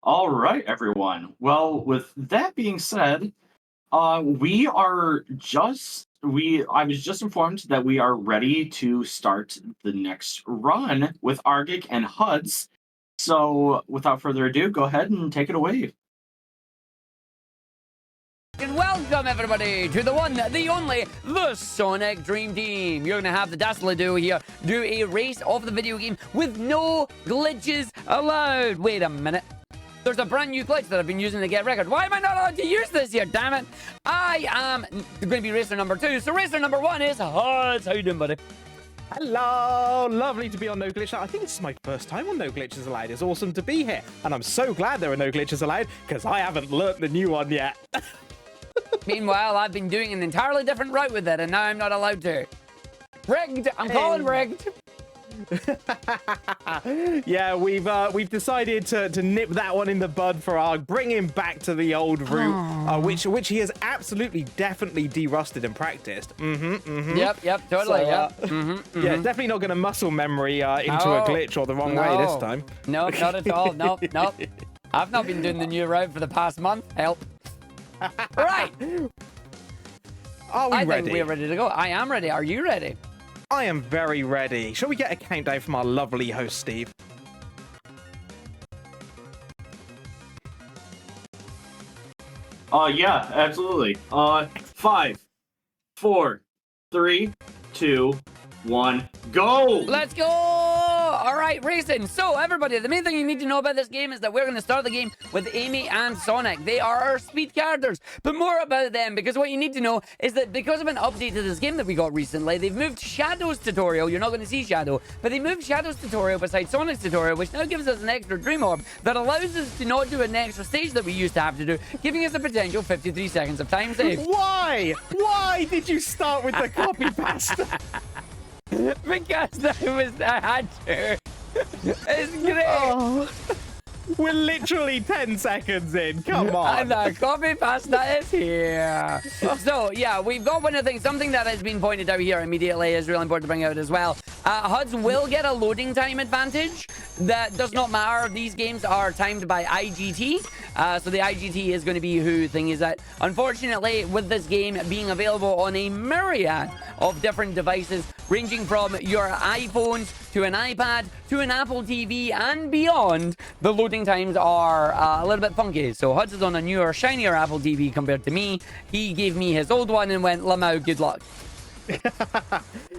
All right, everyone. Well, with that being said, we are just we I was just informed that we are ready to start the next run with Argick and Huds. So, without further ado, go ahead and take it away. And welcome everybody to the one, the only, the Sonic Dream Team. You're gonna have the Dazzler duo here do a race of the video game with no glitches allowed. Wait a minute. There's a brand new glitch that I've been using to get record. Why am I not allowed to use this here, damn it? I am going to be racer number 2. So racer number 1 is Huds. How you doing, buddy? Hello, lovely to be on No Glitch. I think this is my first time on No Glitches Allowed. It's awesome to be here. And I'm so glad there are no glitches allowed because I haven't learnt the new one yet. Meanwhile, I've been doing an entirely different route with it and now I'm not allowed to. Rigged! I'm calling rigged! Yeah, we've decided to nip that one in the bud for Arg, bring him back to the old route, which he has absolutely, definitely de-rusted and practiced. Yep, totally, So, yeah, definitely not going to muscle memory into a glitch or the wrong way this time. No, not at all. Nope. I've not been doing the new route for the past month. Help. Right. Are we I ready? think we're ready to go. I am ready. Are you ready? I am very ready. Shall we get a countdown from our lovely host, Steve? Yeah, absolutely. 5, 4, 3, 2, 1, go! Let's go! All right, racing. So, everybody, the main thing you need to know about this game is that we're going to start the game with Amy and Sonic. They are our speed characters, but more about them, because what you need to know is that because of an update to this game that we got recently, they've moved Shadow's tutorial. You're not going to see Shadow, but they moved Shadow's tutorial beside Sonic's tutorial, which now gives us an extra Dream Orb that allows us to not do an extra stage that we used to have to do, giving us a potential 53 seconds of time save. Why? Why did you start with the copy pasta? Because I had to. It's great. Oh, we're literally 10 seconds in. Come on. And the coffee pasta is here. So, yeah, we've got one of the things. Something that has been pointed out here immediately is really important to bring out as well. Huds will get a loading time advantage. That does not matter. These games are timed by IGT. So the IGT is going to be who thing is that. Unfortunately, with this game being available on a myriad of different devices, ranging from your iPhones to an iPad to an Apple TV and beyond, the loading times are a little bit funky. So Huds is on a newer, shinier Apple TV compared to me. He gave me his old one and went, Lamau, good luck.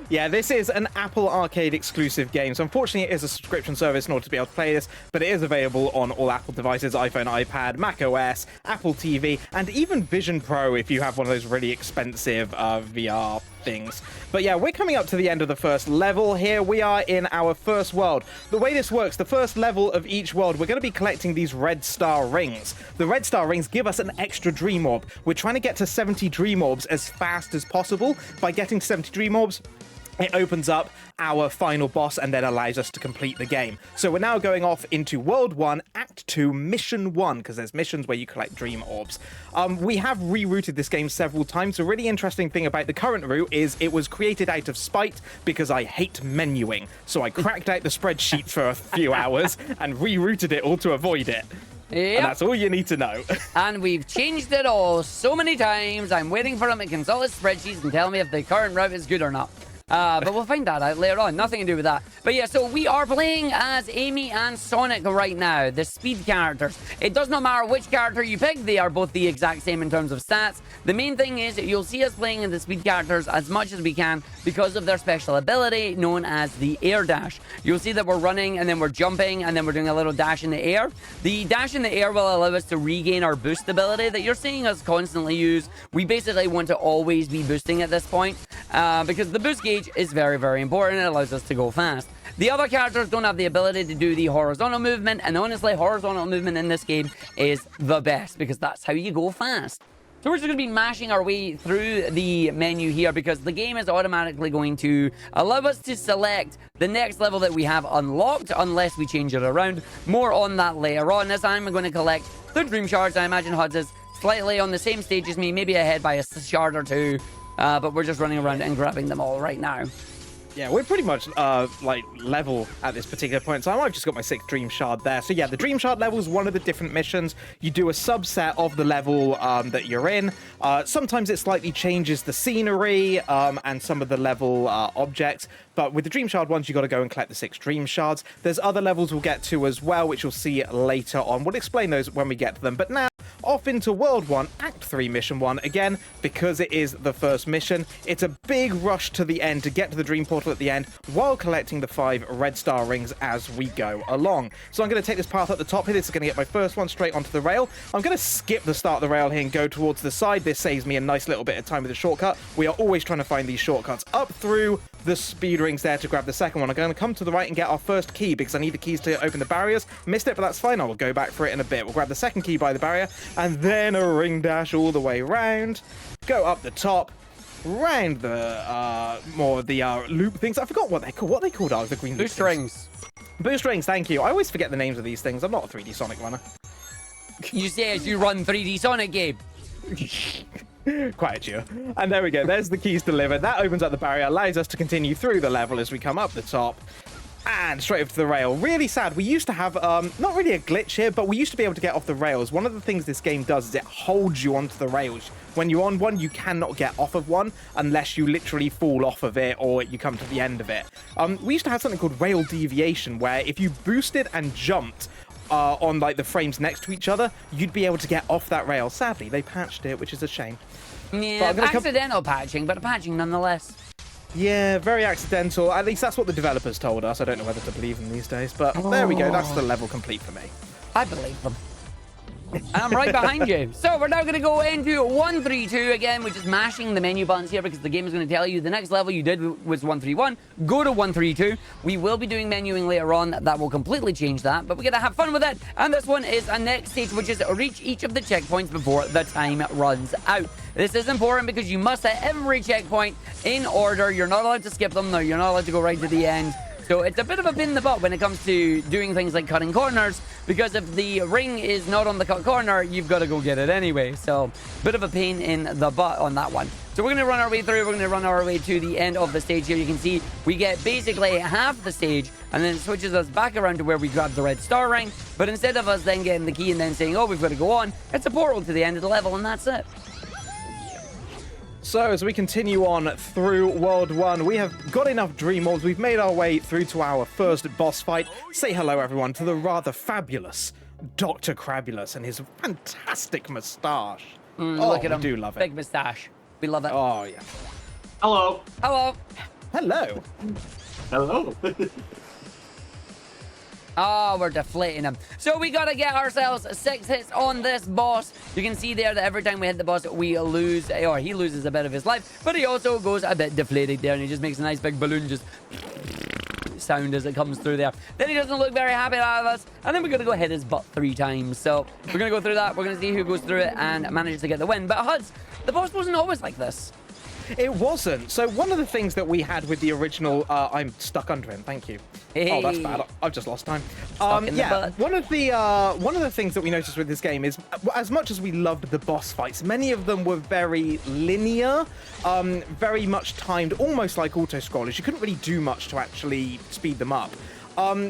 Yeah, this is an Apple Arcade exclusive game, so unfortunately it is a subscription service in order to be able to play this, but it is available on all Apple devices, iPhone, iPad, Mac OS, Apple TV, and even Vision Pro if you have one of those really expensive VR things. But yeah, we're coming up to the end of the first level. Here we are in our first world. The way this works, the first level of each world, we're going to be collecting these red star rings. The red star rings give us an extra dream orb. We're trying to get to 70 dream orbs as fast as possible. By getting to 70 dream orbs, it opens up our final boss and then allows us to complete the game. So we're now going off into World 1, Act 2, Mission 1, because there's missions where you collect Dream Orbs. We have rerouted this game several times. The really interesting thing about the current route is it was created out of spite because I hate menuing. So I cracked out the spreadsheet for a few hours and rerouted it all to avoid it. Yep. And that's all you need to know. And we've changed it all so many times. I'm waiting for him to consult his spreadsheets and tell me if the current route is good or not. But we'll find that out later on. Nothing to do with that. But yeah, so we are playing as Amy and Sonic right now, the speed characters. It does not matter which character you pick. They are both the exact same in terms of stats. The main thing is you'll see us playing in the speed characters as much as we can because of their special ability known as the air dash. You'll see that we're running and then we're jumping and then we're doing a little dash in the air. The dash in the air will allow us to regain our boost ability that you're seeing us constantly use. We basically want to always be boosting at this point because the boost gauge is very, very important. It allows us to go fast. The other characters don't have the ability to do the horizontal movement, and honestly, horizontal movement in this game is the best because that's how you go fast. So we're just going to be mashing our way through the menu here because the game is automatically going to allow us to select the next level that we have unlocked unless we change it around. More on that later on as I'm going to collect the Dream Shards. I imagine Huds is slightly on the same stage as me, maybe ahead by a shard or two. But we're just running around and grabbing them all right now. Yeah, we're pretty much like level at this particular point in time. I've just got my 6th Dream Shard there. So yeah, the Dream Shard level is one of the different missions. You do a subset of the level that you're in. Sometimes it slightly changes the scenery and some of the level objects. But with the Dream Shard ones, you got to go and collect the 6 Dream Shards. There's other levels we'll get to as well, which you'll see later on. We'll explain those when we get to them. But now, off into World 1, Act 3, Mission 1. Again, because it is the first mission, it's a big rush to the end to get to the Dream Portal at the end while collecting the 5 red star rings as we go along. So I'm going to take this path up the top here. This is going to get my first one straight onto the rail. I'm going to skip the start of the rail here and go towards the side. This saves me a nice little bit of time with the shortcut. We are always trying to find these shortcuts up through the speed rings there to grab the second one. I'm going to come to the right and get our first key because I need the keys to open the barriers. Missed it, but that's fine. I will go back for it in a bit. We'll grab the second key by the barrier and then a ring dash all the way round. Go up the top, round the more of the loop things. I forgot what they call. What they called are the green Boost rings. Boost rings. Thank you. I always forget the names of these things. I'm not a 3D Sonic runner. You say as you run 3D Sonic game. Quite a cheer. And there we go. There's the keys delivered. That opens up the barrier, allows us to continue through the level as we come up the top. And straight over to the rail. Really sad. We used to have, not really a glitch here, but we used to be able to get off the rails. One of the things this game does is it holds you onto the rails. When you're on one, you cannot get off of one unless you literally fall off of it or you come to the end of it. We used to have something called rail deviation, where if you boosted and jumped on like the frames next to each other, you'd be able to get off that rail. Sadly, they patched it, which is a shame. Yeah, accidental patching, but patching nonetheless. Yeah, very accidental. At least that's what the developers told us. I don't know whether to believe them these days, but there we go. That's the level complete for me. I believe them. And I'm right behind you. So we're now going to go into 132 again. We're just mashing the menu buttons here because the game is going to tell you the next level you did was 131. Go to 132. We will be doing menuing later on. That will completely change that, but we're going to have fun with it. And this one is a next stage, which is reach each of the checkpoints before the time runs out. This is important because you must hit every checkpoint in order. You're not allowed to skip them. No, you're not allowed to go right to the end. So it's a bit of a pain in the butt when it comes to doing things like cutting corners, because if the ring is not on the cut corner, you've got to go get it anyway. So bit of a pain in the butt on that one. So we're going to run our way through. We're going to run our way to the end of the stage here. You can see we get basically half the stage, and then it switches us back around to where we grab the red star ring. But instead of us then getting the key and then saying, oh, we've got to go on, it's a portal to the end of the level, and that's it. So as we continue on through World 1, we have got enough Dream Orbs. We've made our way through to our first boss fight. Say hello, everyone, to the rather fabulous Dr. Crabulous and his fantastic moustache. Look at him. We do love it. Big moustache. We love it. Oh, yeah. Hello. Hello. Hello. Hello. Oh, we're deflating him. So we gotta get ourselves 6 hits on this boss. You can see there that every time we hit the boss, we lose, or he loses a bit of his life, but he also goes a bit deflated there, and he just makes a nice big balloon just sound as it comes through there. Then he doesn't look very happy out of us, and then we're gonna go hit his butt 3 times. So we're gonna go through that. We're gonna see who goes through it and manages to get the win. But Huds, the boss wasn't always like this. It wasn't. So one of the things that we had with the original, I'm stuck under him. Thank you. Hey. Oh, that's bad. I've just lost time. Yeah. One of the things that we noticed with this game is, as much as we loved the boss fights, many of them were very linear, very much timed, almost like auto scrollers. You couldn't really do much to actually speed them up.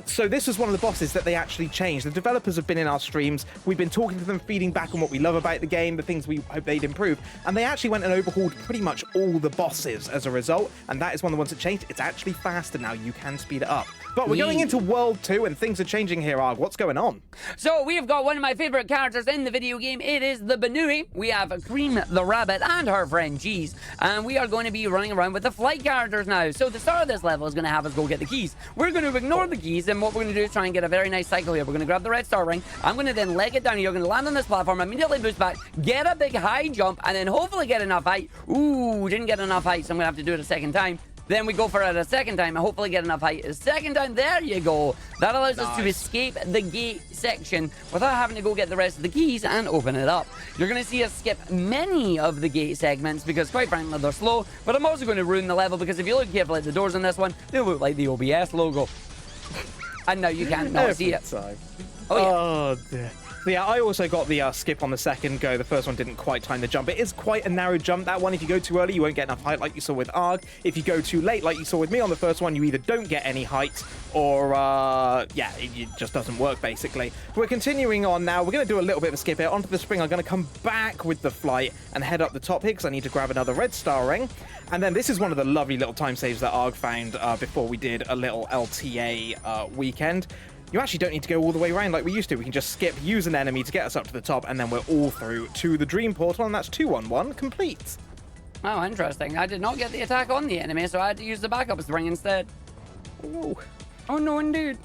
So this was one of the bosses that they actually changed. The developers have been in our streams. We've been talking to them, feeding back on what we love about the game, the things we hope they'd improve. And they actually went and overhauled pretty much all the bosses as a result. And that is one of the ones that changed. It's actually faster now. You can speed it up. But we're going into World 2 and things are changing here, Arg. What's going on? So we've got one of my favorite characters in the video game. It is the Banui. We have Cream the Rabbit and her friend Cheese. And we are going to be running around with the flight characters now. So the start of this level is going to have us go get the keys. We're going to ignore the keys, and what we're going to do is try and get a very nice cycle here. We're going to grab the red star ring. I'm going to then leg it down here. You're going to land on this platform, immediately boost back, get a big high jump, and then hopefully get enough height. Ooh, didn't get enough height, so I'm going to have to do it a second time. Then we go for it a second time and hopefully get enough height a second time. There you go. That allows us to escape the gate section without having to go get the rest of the keys and open it up. You're going to see us skip many of the gate segments because, quite frankly, they're slow. But I'm also going to ruin the level because if you look carefully at the doors on this one, they look like the OBS logo. And now you can't not see it. Time. Oh, yeah. Oh, dear. So yeah, I also got the skip on the second go. The first one didn't quite time the jump. It is quite a narrow jump, that one. If you go too early, you won't get enough height like you saw with Arg. If you go too late, like you saw with me on the first one, you either don't get any height or, yeah, it just doesn't work, basically. We're continuing on now. We're going to do a little bit of a skip here. Onto the spring, I'm going to come back with the flight and head up the top here because I need to grab another red star ring. And then this is one of the lovely little time saves that Arg found before we did a little LTA weekend. You actually don't need to go all the way around like we used to. We can just skip, use an enemy to get us up to the top, and then we're all through to the dream portal, and that's 2-1-1 complete. Oh, interesting. I did not get the attack on the enemy, so I had to use the backup ring instead. Oh, oh no, indeed.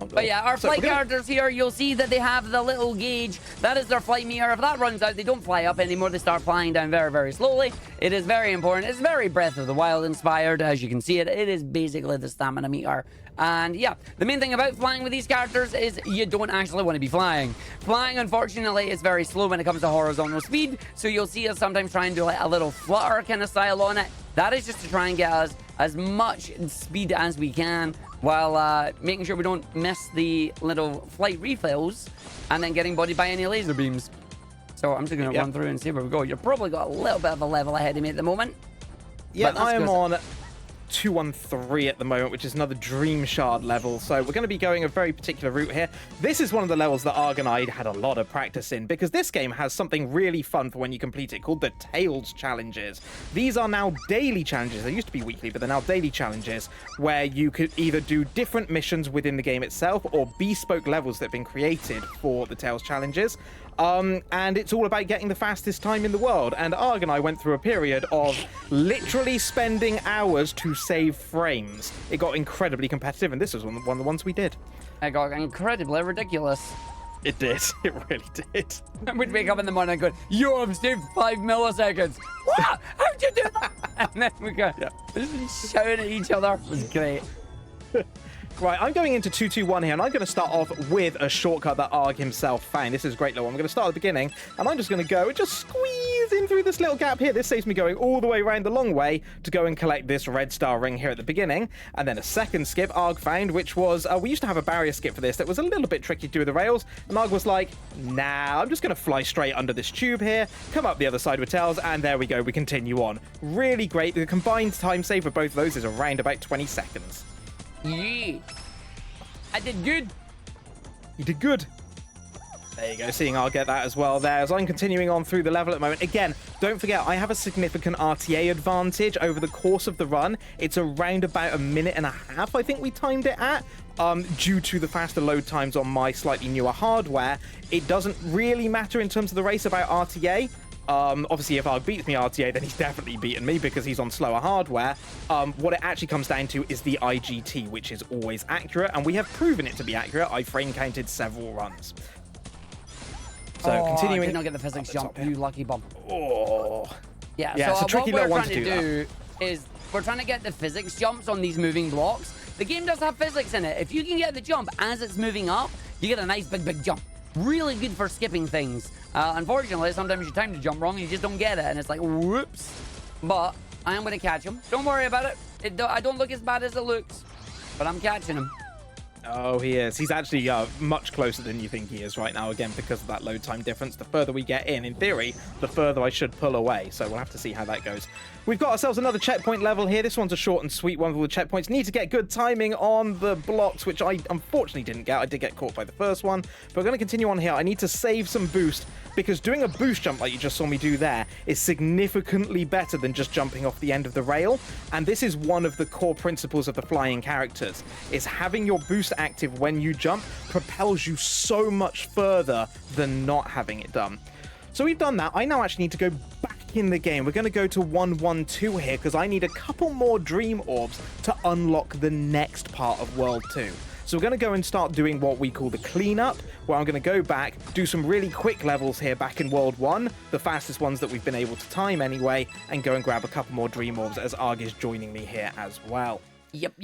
oh, no. But yeah, our So flight characters here, you'll see that they have the little gauge. That is their flight meter. If that runs out, they don't fly up anymore. They start flying down very, very slowly. It is very important. It's very Breath of the Wild inspired, as you can see it. It is basically the stamina meter. And yeah, the main thing about flying with these characters is you don't actually want to be flying. Flying, unfortunately, is very slow when it comes to horizontal speed. So you'll see us sometimes try and do like a little flutter kind of style on it. That is just to try and get us as much speed as we can while making sure we don't miss the little flight refills and then getting bodied by any laser beams. So I'm just going to run through and see where we go. You've probably got a little bit of a level ahead of me at the moment. Yeah, I am on 213 at the moment, which is another Dream Shard level. So we're going to be going a very particular route here. This is one of the levels that Arg and I had a lot of practice in, because this game has something really fun for when you complete it called the Tails Challenges. These are now daily challenges. They used to be weekly, but they're now daily challenges where you could either do different missions within the game itself or bespoke levels that have been created for the Tails Challenges. And it's all about getting the fastest time in the world. And Arg and I went through a period of literally spending hours to save frames. It got incredibly competitive, and this was one of the ones we did. It got incredibly ridiculous. It did. It really did. We'd wake up in the morning and go, "You have saved 5 milliseconds." What? How'd you do that? And then we go, shouting at each other. It was great. Right, I'm going into 2-2-1 here, and I'm going to start off with a shortcut that Arg himself found. This is a great little one. I'm going to start at the beginning, and I'm just going to go and just squeeze in through this little gap here. This saves me going all the way around the long way to go and collect this red star ring here at the beginning. And then a second skip Arg found, which was, we used to have a barrier skip for this that was a little bit tricky to do with the rails, and Arg was like, nah, I'm just going to fly straight under this tube here, come up the other side with tails, and there we go, we continue on. Really great. The combined time save for both of those is around about 20 seconds. Yeah. I did good. You did good. There you go, seeing I'll get that as well there. As I'm continuing on through the level at the moment. Again, don't forget, I have a significant RTA advantage over the course of the run. It's around about 1.5 minutes, I think we timed it at. Due to the faster load times on my slightly newer hardware. It doesn't really matter in terms of the race about RTA. Obviously, if Arg beats me RTA, then he's definitely beaten me because he's on slower hardware. What it actually comes down to is the IGT, which is always accurate, and we have proven it to be accurate. I frame counted several runs. So continuing. I did not get the physics jump, you lucky bum. Oh. Yeah, It's so a tricky what little we're one trying to do is we're trying to get the physics jumps on these moving blocks. The game does have physics in it. If you can get the jump as it's moving up, you get a nice big jump. Really good for skipping things. Unfortunately, sometimes you time to jump wrong and you just don't get it, and it's like, whoops. But I am going to catch him. Don't worry about it. I don't look as bad as it looks, but I'm catching him. Oh, he is. He's actually much closer than you think he is right now, again, because of that load time difference. The further we get in theory, the further I should pull away. So we'll have to see how that goes. We've got ourselves another checkpoint level here. This one's a short and sweet one with all the checkpoints. Need to get good timing on the blocks, which I unfortunately didn't get. I did get caught by the first one. But we're going to continue on here. I need to save some boost, because doing a boost jump like you just saw me do there is significantly better than just jumping off the end of the rail. And this is one of the core principles of the flying characters, is having your boost active when you jump propels you so much further than not having it done. So we've done that. I now actually need to go back in the game. We're going to go to 1-1-2 here, because I need a couple more dream orbs to unlock the next part of World 2. So we're going to go and start doing what we call the cleanup, where I'm going to go back, do some really quick levels here back in World 1, the fastest ones that we've been able to time anyway, and go and grab a couple more dream orbs as Arg is joining me here as well. Yep.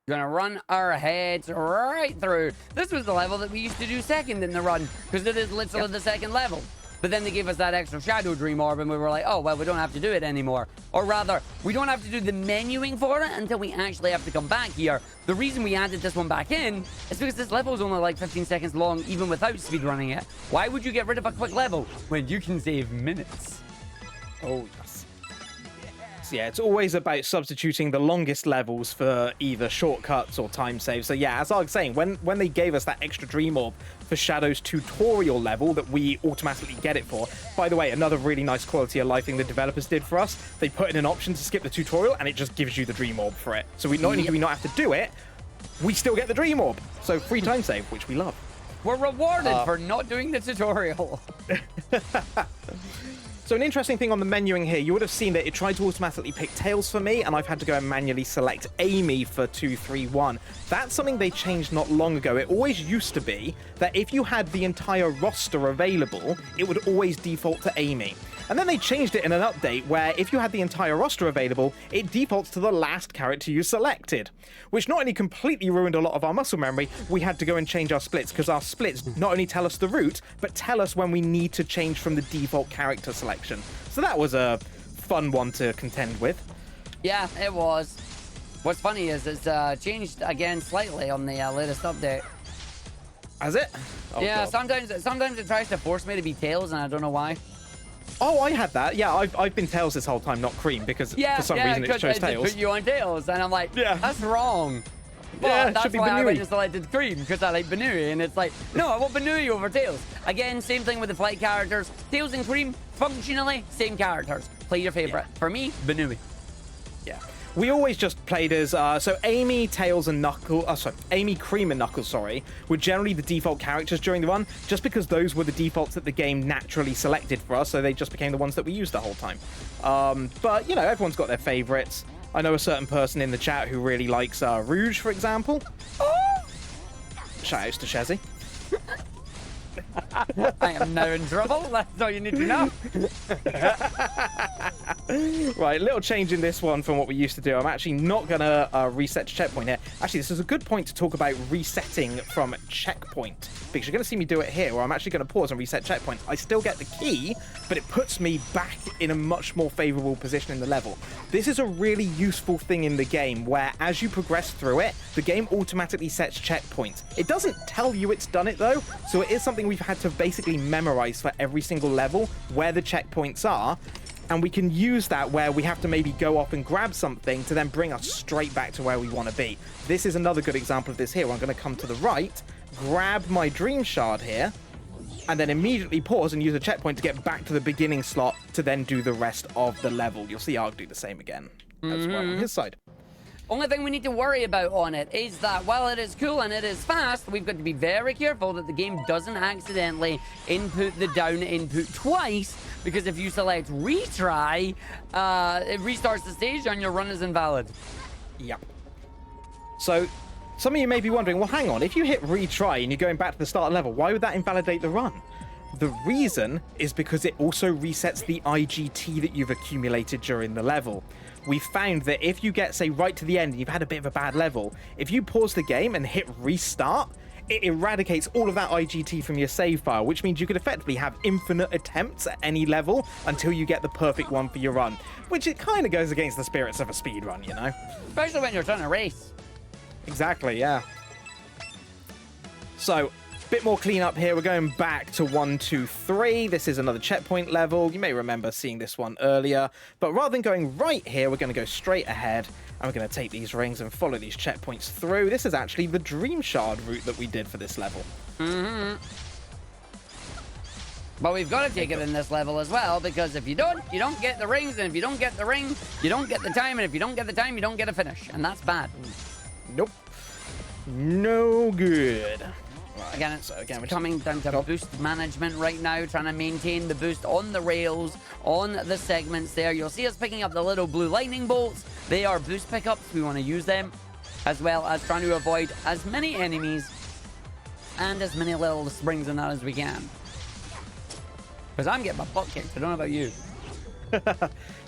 Gonna run our heads right through. This was the level that we used to do second in the run, because it is literally the second level. But then they gave us that extra Shadow Dream Orb, and we were like, oh, well, we don't have to do it anymore. Or rather, we don't have to do the menuing for it until we actually have to come back here. The reason we added this one back in is because this level is only like 15 seconds long, even without speedrunning it. Why would you get rid of a quick level when you can save minutes? Oh, yes. So yeah, it's always about substituting the longest levels for either shortcuts or time saves. So yeah, as I was saying, when they gave us that extra Dream Orb for Shadow's tutorial level that we automatically get it for, by the way, another really nice quality of life thing the developers did for us, they put in an option to skip the tutorial and it just gives you the Dream Orb for it. So we not only do we not have to do it, we still get the Dream Orb. So free time save, which we love. We're rewarded for not doing the tutorial. So an interesting thing on the menuing here, you would have seen that it tried to automatically pick Tails for me, and I've had to go and manually select Amy for 2-3-1. That's something they changed not long ago. It always used to be that if you had the entire roster available, it would always default to Amy. And then they changed it in an update where if you had the entire roster available, it defaults to the last character you selected, which not only completely ruined a lot of our muscle memory, we had to go and change our splits because our splits not only tell us the route, but tell us when we need to change from the default character selection. So that was a fun one to contend with. Yeah, it was. What's funny is it's changed again slightly on the latest update. Has it? Oh, yeah, God. sometimes it tries to force me to be Tails, and I don't know why. Oh, I had that. Yeah, I've been Tails this whole time, not Cream, because for some reason it chose Tails. Put you on Tails, and I'm like, that's wrong. But Yeah, it that's should be why I went Banui. and selected Cream, because I like Banui, and it's like, no, I want Banui over Tails. Again, same thing with the flight characters. Tails and Cream, functionally, same characters. Play your favorite. For me, Banui. Yeah. We always just played as, so Amy, Tails, and Amy, Cream, and Knuckles, were generally the default characters during the run, just because those were the defaults that the game naturally selected for us, so they just became the ones that we used the whole time. But, you know, everyone's got their favorites. I know a certain person in the chat who really likes Rouge, for example. Oh! Shoutouts to Shazzy. I am now in trouble. That's all you need to know. Right, little change in this one from what we used to do. I'm actually not going to reset to checkpoint here. Actually, this is a good point to talk about resetting from checkpoint, because you're going to see me do it here, where I'm actually going to pause and reset checkpoint. I still get the key, but it puts me back in a much more favorable position in the level. This is a really useful thing in the game, where as you progress through it, the game automatically sets checkpoints. It doesn't tell you it's done it, though, so it is something we've had to basically memorize for every single level where the checkpoints are, and we can use that where we have to maybe go off and grab something to then bring us straight back to where we want to be. This is another good example of this here, where I'm going to come to the right, grab my dream shard here, and then immediately pause and use a checkpoint to get back to the beginning slot to then do the rest of the level. You'll see Arg do the same again as well on his side. Only thing we need to worry about on it is that while it is cool and it is fast, we've got to be very careful that the game doesn't accidentally input the down input twice, because if you select retry, it restarts the stage and your run is invalid. Yep. So some of you may be wondering, well, hang on, if you hit retry and you're going back to the start level, why would that invalidate the run? The reason is because it also resets the IGT that you've accumulated during the level. We found that if you get, say, right to the end and you've had a bit of a bad level, if you pause the game and hit restart, it eradicates all of that IGT from your save file, which means you could effectively have infinite attempts at any level until you get the perfect one for your run, which it kind of goes against the spirits of a speedrun, you know? Especially when you're trying to race. Exactly, yeah. So, bit more cleanup here. We're going back to 1, 2, 3. This is another checkpoint level. You may remember seeing this one earlier. But rather than going right here, we're going to go straight ahead. And we're going to take these rings and follow these checkpoints through. This is actually the Dream Shard route that we did for this level. But we've got to take it in this level as well, because if you don't get the rings. And if you don't get the ring, you don't get the time. And if you don't get the time, you don't get a finish. And that's bad. Nope. No good. Again, we're coming down to boost management right now, trying to maintain the boost on the rails, on the segments there. You'll see us picking up the little blue lightning bolts. They are boost pickups. We want to use them, as well as trying to avoid as many enemies and as many little springs in that as we can. Because I'm getting my butt kicked. I don't know about you.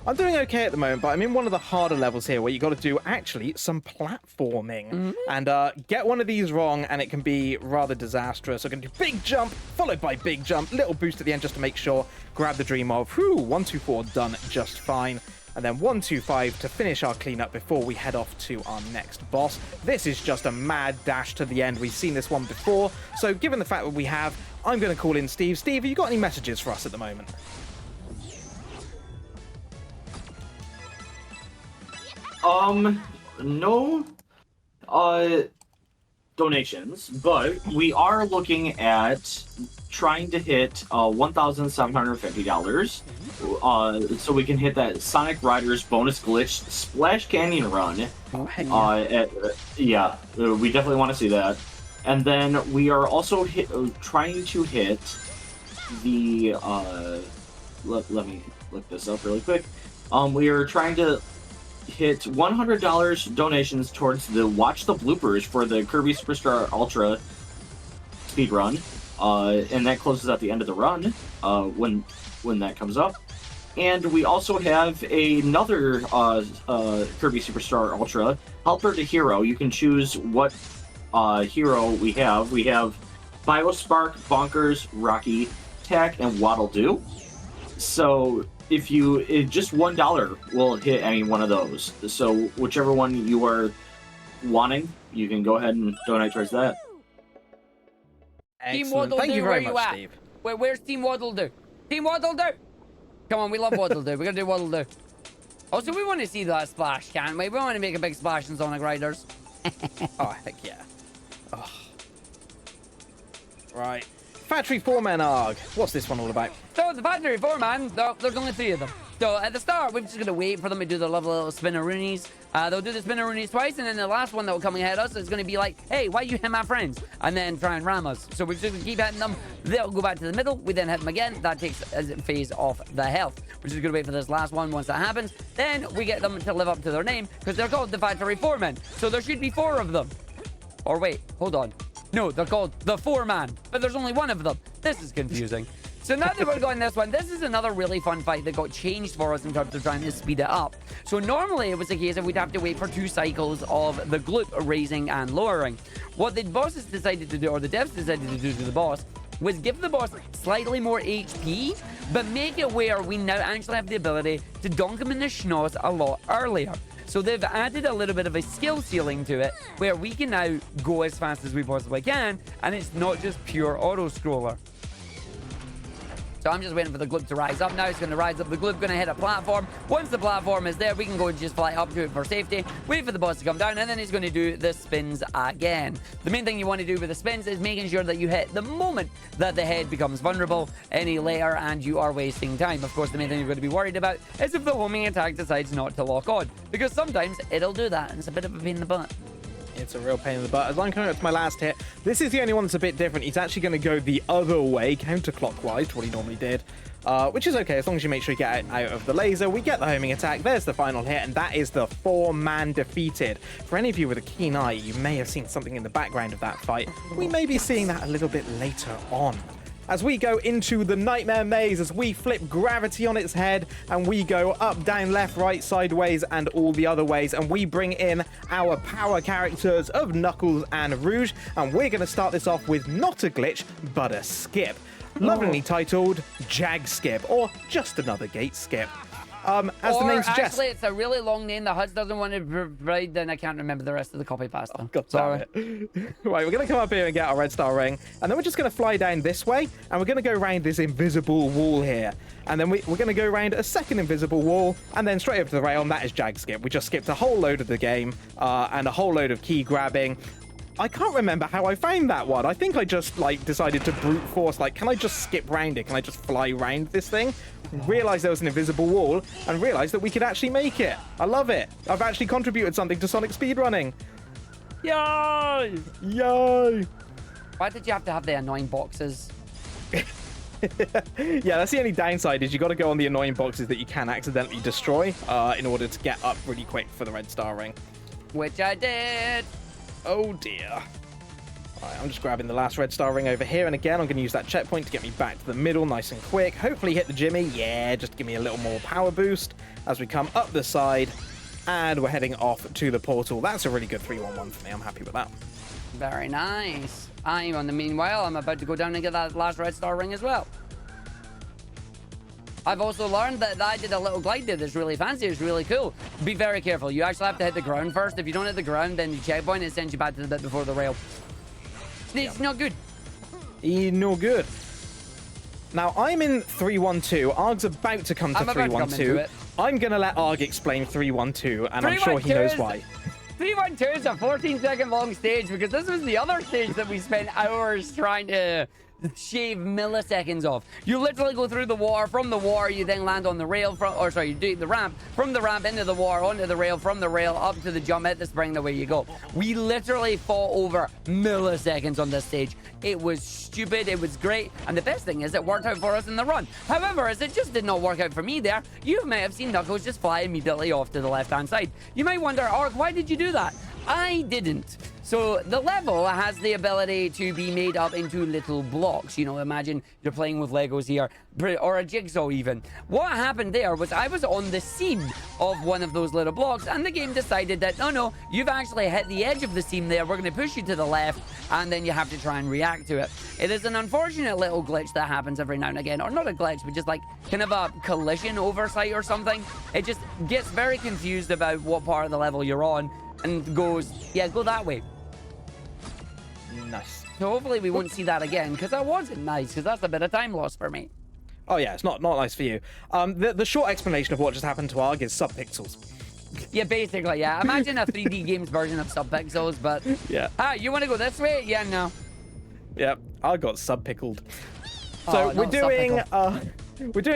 I'm doing okay at the moment, but I'm in one of the harder levels here where you got to do actually some platforming. And get one of these wrong and it can be rather disastrous. So I'm going to do big jump, followed by big jump, little boost at the end just to make sure. Grab the dream of, whew, 1, 2, 4, done just fine. And then 1, 2, 5 to finish our cleanup before we head off to our next boss. This is just a mad dash to the end. We've seen this one before. So given the fact that we have, I'm going to call in Steve. Steve, have you got any messages for us at the moment? No, donations, but we are looking at trying to hit $1,750. So we can hit that Sonic Riders bonus glitch Splash Canyon run. Oh, heck yeah. We definitely want to see that. And then we are also trying to hit the let me look this up really quick. We are trying to hit $100 donations towards the Watch the Bloopers for the Kirby Superstar Ultra speedrun. And that closes at the end of the run when that comes up. And we also have another Kirby Superstar Ultra, Helper to Hero. You can choose what hero we have. We have Biospark, Bonkers, Rocky, Tack, and Waddle Doo. So if just $1 will hit any one of those. So whichever one you are wanting, you can go ahead and donate towards that. Team Waddle Thank Doo, you where very you much, at? Steve. Where's Team Waddle Doo? Team Waddle Doo! Come on, we love Waddle Doo. We're gonna do Waddle Doo. Also, we want to see that splash, can't we? We want to make a big splash in Sonic Riders. Oh, heck yeah. Oh. Right. Factory Foreman Arg. What's this one all about? So, the Factory Foreman, there's only 3 of them. So, at the start, we're just going to wait for them to do their lovely little spinneroonies. They'll do the spinneroonies twice, and then the last one that will come ahead of us is going to be like, hey, why you hit my friends? And then try and ram us. So, we're just going to keep hitting them. They'll go back to the middle. We then hit them again. That takes a phase off the health. We're just going to wait for this last one. Once that happens, then we get them to live up to their name, because they're called the Factory Foremen. So, there should be 4 of them. Or wait, hold on. No, they're called the Foreman, but there's only 1 of them. This is confusing. So now that we're going this one, this is another really fun fight that got changed for us in terms of trying to speed it up. So normally it was the case that we'd have to wait for 2 cycles of the gloop raising and lowering. What the bosses decided to do, or the devs decided to do to the boss, was give the boss slightly more HP, but make it where we now actually have the ability to dunk him in the schnoz a lot earlier. So they've added a little bit of a skill ceiling to it, where we can now go as fast as we possibly can, and it's not just pure auto-scroller. So I'm just waiting for the gloop to rise up now. It's going to rise up. The gloop going to hit a platform. Once the platform is there, we can go and just fly up to it for safety. Wait for the boss to come down, and then he's going to do the spins again. The main thing you want to do with the spins is making sure that you hit the moment that the head becomes vulnerable any later, and you are wasting time. Of course, the main thing you're going to be worried about is if the homing attack decides not to lock on, because sometimes it'll do that, and it's a bit of a pain in the butt. It's a real pain in the butt. As I'm coming up to my last hit, this is the only one that's a bit different. He's actually going to go the other way, counterclockwise to what he normally did, which is okay as long as you make sure you get out of the laser. We get the homing attack. There's the final hit, and that is the Foreman defeated. For any of you with a keen eye, you may have seen something in the background of that fight. We may be seeing that a little bit later on. As we go into the Nightmare Maze, as we flip gravity on its head, and we go up, down, left, right, sideways, and all the other ways, and we bring in our power characters of Knuckles and Rouge, and we're going to start this off with not a glitch, but a skip. Lovingly titled Jag Skip, or just another gate skip. As the name suggests. Actually, it's a really long name. The HUDs doesn't want to provide, then I can't remember the rest of the copy pasta. Oh, God Sorry. damn it. Right, we're going to come up here and get our red star ring, and then we're just going to fly down this way, and we're going to go around this invisible wall here. And then we're going to go around a second invisible wall, and then straight over to the rail, and that is Jag Skip. We just skipped a whole load of the game, and a whole load of key grabbing. I can't remember how I found that one. I think I just, decided to brute force, can I just skip round it? Can I just fly round this thing? Realised there was an invisible wall, and realised that we could actually make it. I love it. I've actually contributed something to Sonic speedrunning. Yay! Yay! Why did you have to have the annoying boxes? Yeah, that's the only downside, is you got to go on the annoying boxes that you can accidentally destroy in order to get up really quick for the red star ring. Which I did. Oh dear. Alright, I'm just grabbing the last red star ring over here, and again, I'm going to use that checkpoint to get me back to the middle nice and quick. Hopefully hit the Jimmy. Yeah, just give me a little more power boost as we come up the side, and we're heading off to the portal. That's a really good 3-1-1 for me. I'm happy with that. Very nice. Meanwhile, I'm about to go down and get that last red star ring as well. I've also learned that I did a little glide there that's really fancy. It's really cool. Be very careful. You actually have to hit the ground first. If you don't hit the ground, then you checkpoint, it sends you back to the bit before the rail. It's not good. No good. Now, I'm in 3-1-2. Arg's about to come to 3-1-2. I'm going to let Arg explain 3-1-2, and I'm sure he knows why. 3-1-2 is a 14-second long stage because this was the other stage that we spent hours trying to shave milliseconds off. You literally go through the water. From the water, you then land on the rail. You do the ramp. From the ramp into the water, onto the rail. From the rail up to the jump, hit the spring, the way you go. We literally fought over milliseconds on this stage. It was stupid. It was great. And the best thing is it worked out for us in the run. However, as it just did not work out for me there, you may have seen Knuckles just fly immediately off to the left-hand side. You might wonder, Arg, why did you do that? I didn't. So the level has the ability to be made up into little blocks. You know, imagine you're playing with Legos here, or a jigsaw even. What happened there was I was on the seam of one of those little blocks, and the game decided that, no, you've actually hit the edge of the seam there. We're going to push you to the left, and then you have to try and react to it. It is an unfortunate little glitch that happens every now and again, or not a glitch, but just like kind of a collision oversight or something. It just gets very confused about what part of the level you're on, and goes, yeah, go that way. Nice. So hopefully we won't see that again, because that wasn't nice, because that's a bit of time loss for me. Oh yeah, it's not nice for you. The short explanation of what just happened to Arg is subpixels. Yeah, basically, yeah. Imagine a 3D games version of subpixels, but... Yeah. Ah, you want to go this way? Yeah, no. Yep, I got subpickled. So we're doing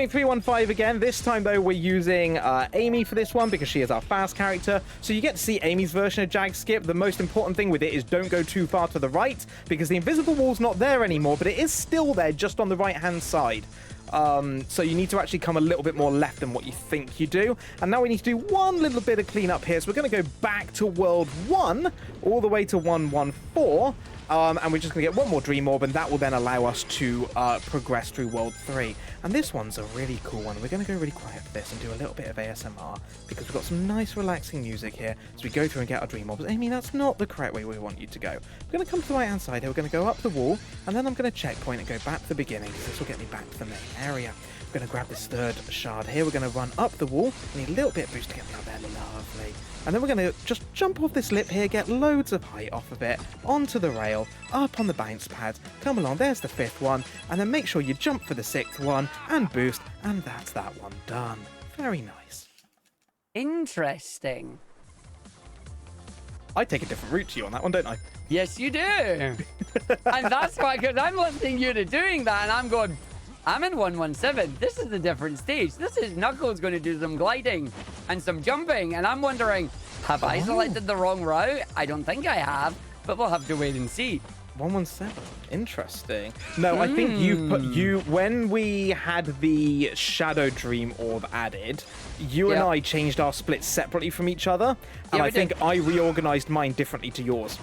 3-1-5 again. This time, though, we're using Amy for this one because she is our fast character. So you get to see Amy's version of Jag Skip. The most important thing with it is don't go too far to the right because the invisible wall's not there anymore, but it is still there just on the right-hand side. So you need to actually come a little bit more left than what you think you do. And now we need to do one little bit of cleanup here. So we're going to go back to World 1 all the way to 114. And we're just going to get one more Dream Orb, and that will then allow us to progress through World 3. And this one's a really cool one. We're going to go really quiet for this and do a little bit of ASMR, because we've got some nice relaxing music here as we go through and get our Dream Orbs. Amy, that's not the correct way we want you to go. We're going to come to the right-hand side here. We're going to go up the wall, and then I'm going to checkpoint and go back to the beginning, because this will get me back to the main area. We're going to grab this third shard here. We're going to run up the wall. We need a little bit of boost to get me up there. Lovely. And then we're going to just jump off this lip here, get loads of height off of it, onto the rail, up on the bounce pad, come along, there's the fifth one, and then make sure you jump for the sixth one, and boost, and that's that one done. Very nice. Interesting. I take a different route to you on that one, don't I? Yes, you do. And that's why, because I'm listening you to doing that, and I'm going... I'm in 117. This is a different stage. This is Knuckles going to do some gliding and some jumping. And I'm wondering, have I selected the wrong route? I don't think I have, but we'll have to wait and see. 117. Interesting. No, I think when we had the Shadow Dream Orb added, you and I changed our splits separately from each other. And I think I reorganized mine differently to yours.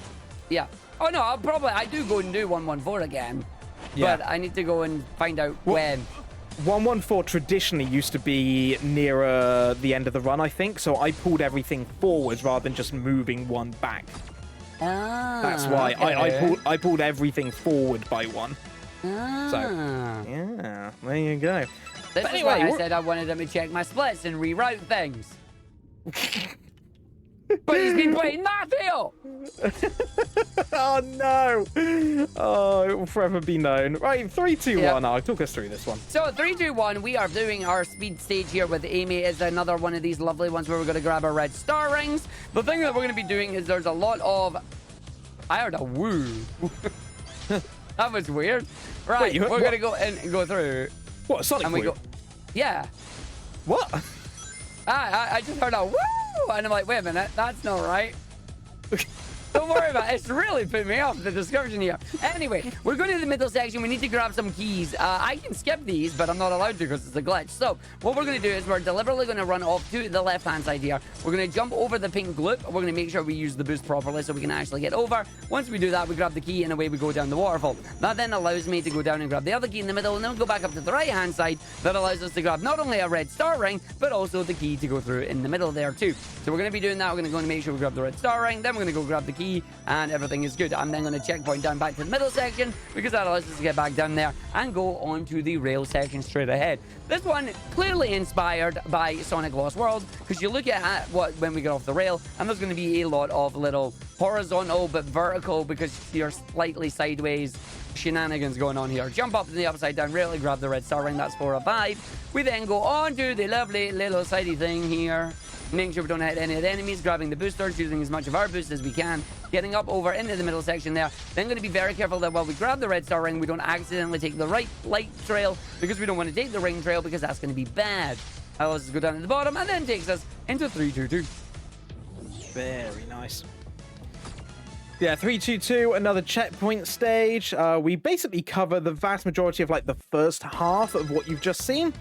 Yeah. Oh, no, I do go and do 114 again. Yeah. But I need to go and find out when. 114 traditionally used to be nearer the end of the run, I think. So I pulled everything forwards rather than just moving one back. Ah, that's why okay. I pulled everything forward by one. Ah. So yeah, there you go. This is why I said I wanted them to check my splits and reroute things. But he's been playing Matthew! Oh no! Oh, it will forever be known. Right, 3, 2, 1. I'll talk us through this one. So 3, 2, 1, we are doing our speed stage here with Amy. Is another one of these lovely ones where we're going to grab our red star rings. The thing that we're going to be doing is there's a lot of... I heard a woo. That was weird. Right, wait, we're going to go and go through. What, Sonic and woo? we go... Yeah. What? I just heard a woo! And I'm like, wait a minute, that's not right. Don't worry about it. It's really put me off, the description here. Anyway, we're going to the middle section. We need to grab some keys. I can skip these, but I'm not allowed to because it's a glitch. So what we're going to do is we're deliberately going to run off to the left-hand side here. We're going to jump over the pink loop. We're going to make sure we use the boost properly so we can actually get over. Once we do that, we grab the key and away we go down the waterfall. That then allows me to go down and grab the other key in the middle, and then we'll go back up to the right-hand side. That allows us to grab not only a red star ring, but also the key to go through in the middle there too. So we're going to be doing that. We're going to go and make sure we grab the red star ring. Then we're going to go grab the key, and everything is good. I'm then going to checkpoint down back to the middle section because that allows us to get back down there and go on to the rail section straight ahead. This one clearly inspired by Sonic Lost World because you look at what when we get off the rail, and there's going to be a lot of little horizontal but vertical because you're slightly sideways shenanigans going on here. Jump up to the upside down rail and grab the red star ring. That's 4 of 5. We then go on to the lovely little sidey thing here, making sure we don't hit any of the enemies, grabbing the boosters, using as much of our boost as we can, getting up over into the middle section there. Then going to be very careful that while we grab the red star ring, we don't accidentally take the right light trail because we don't want to take the ring trail because that's going to be bad. Allows us to go down to the bottom and then takes us into 322. Very nice. Yeah, 322, another checkpoint stage. We basically cover the vast majority of like the first half of what you've just seen.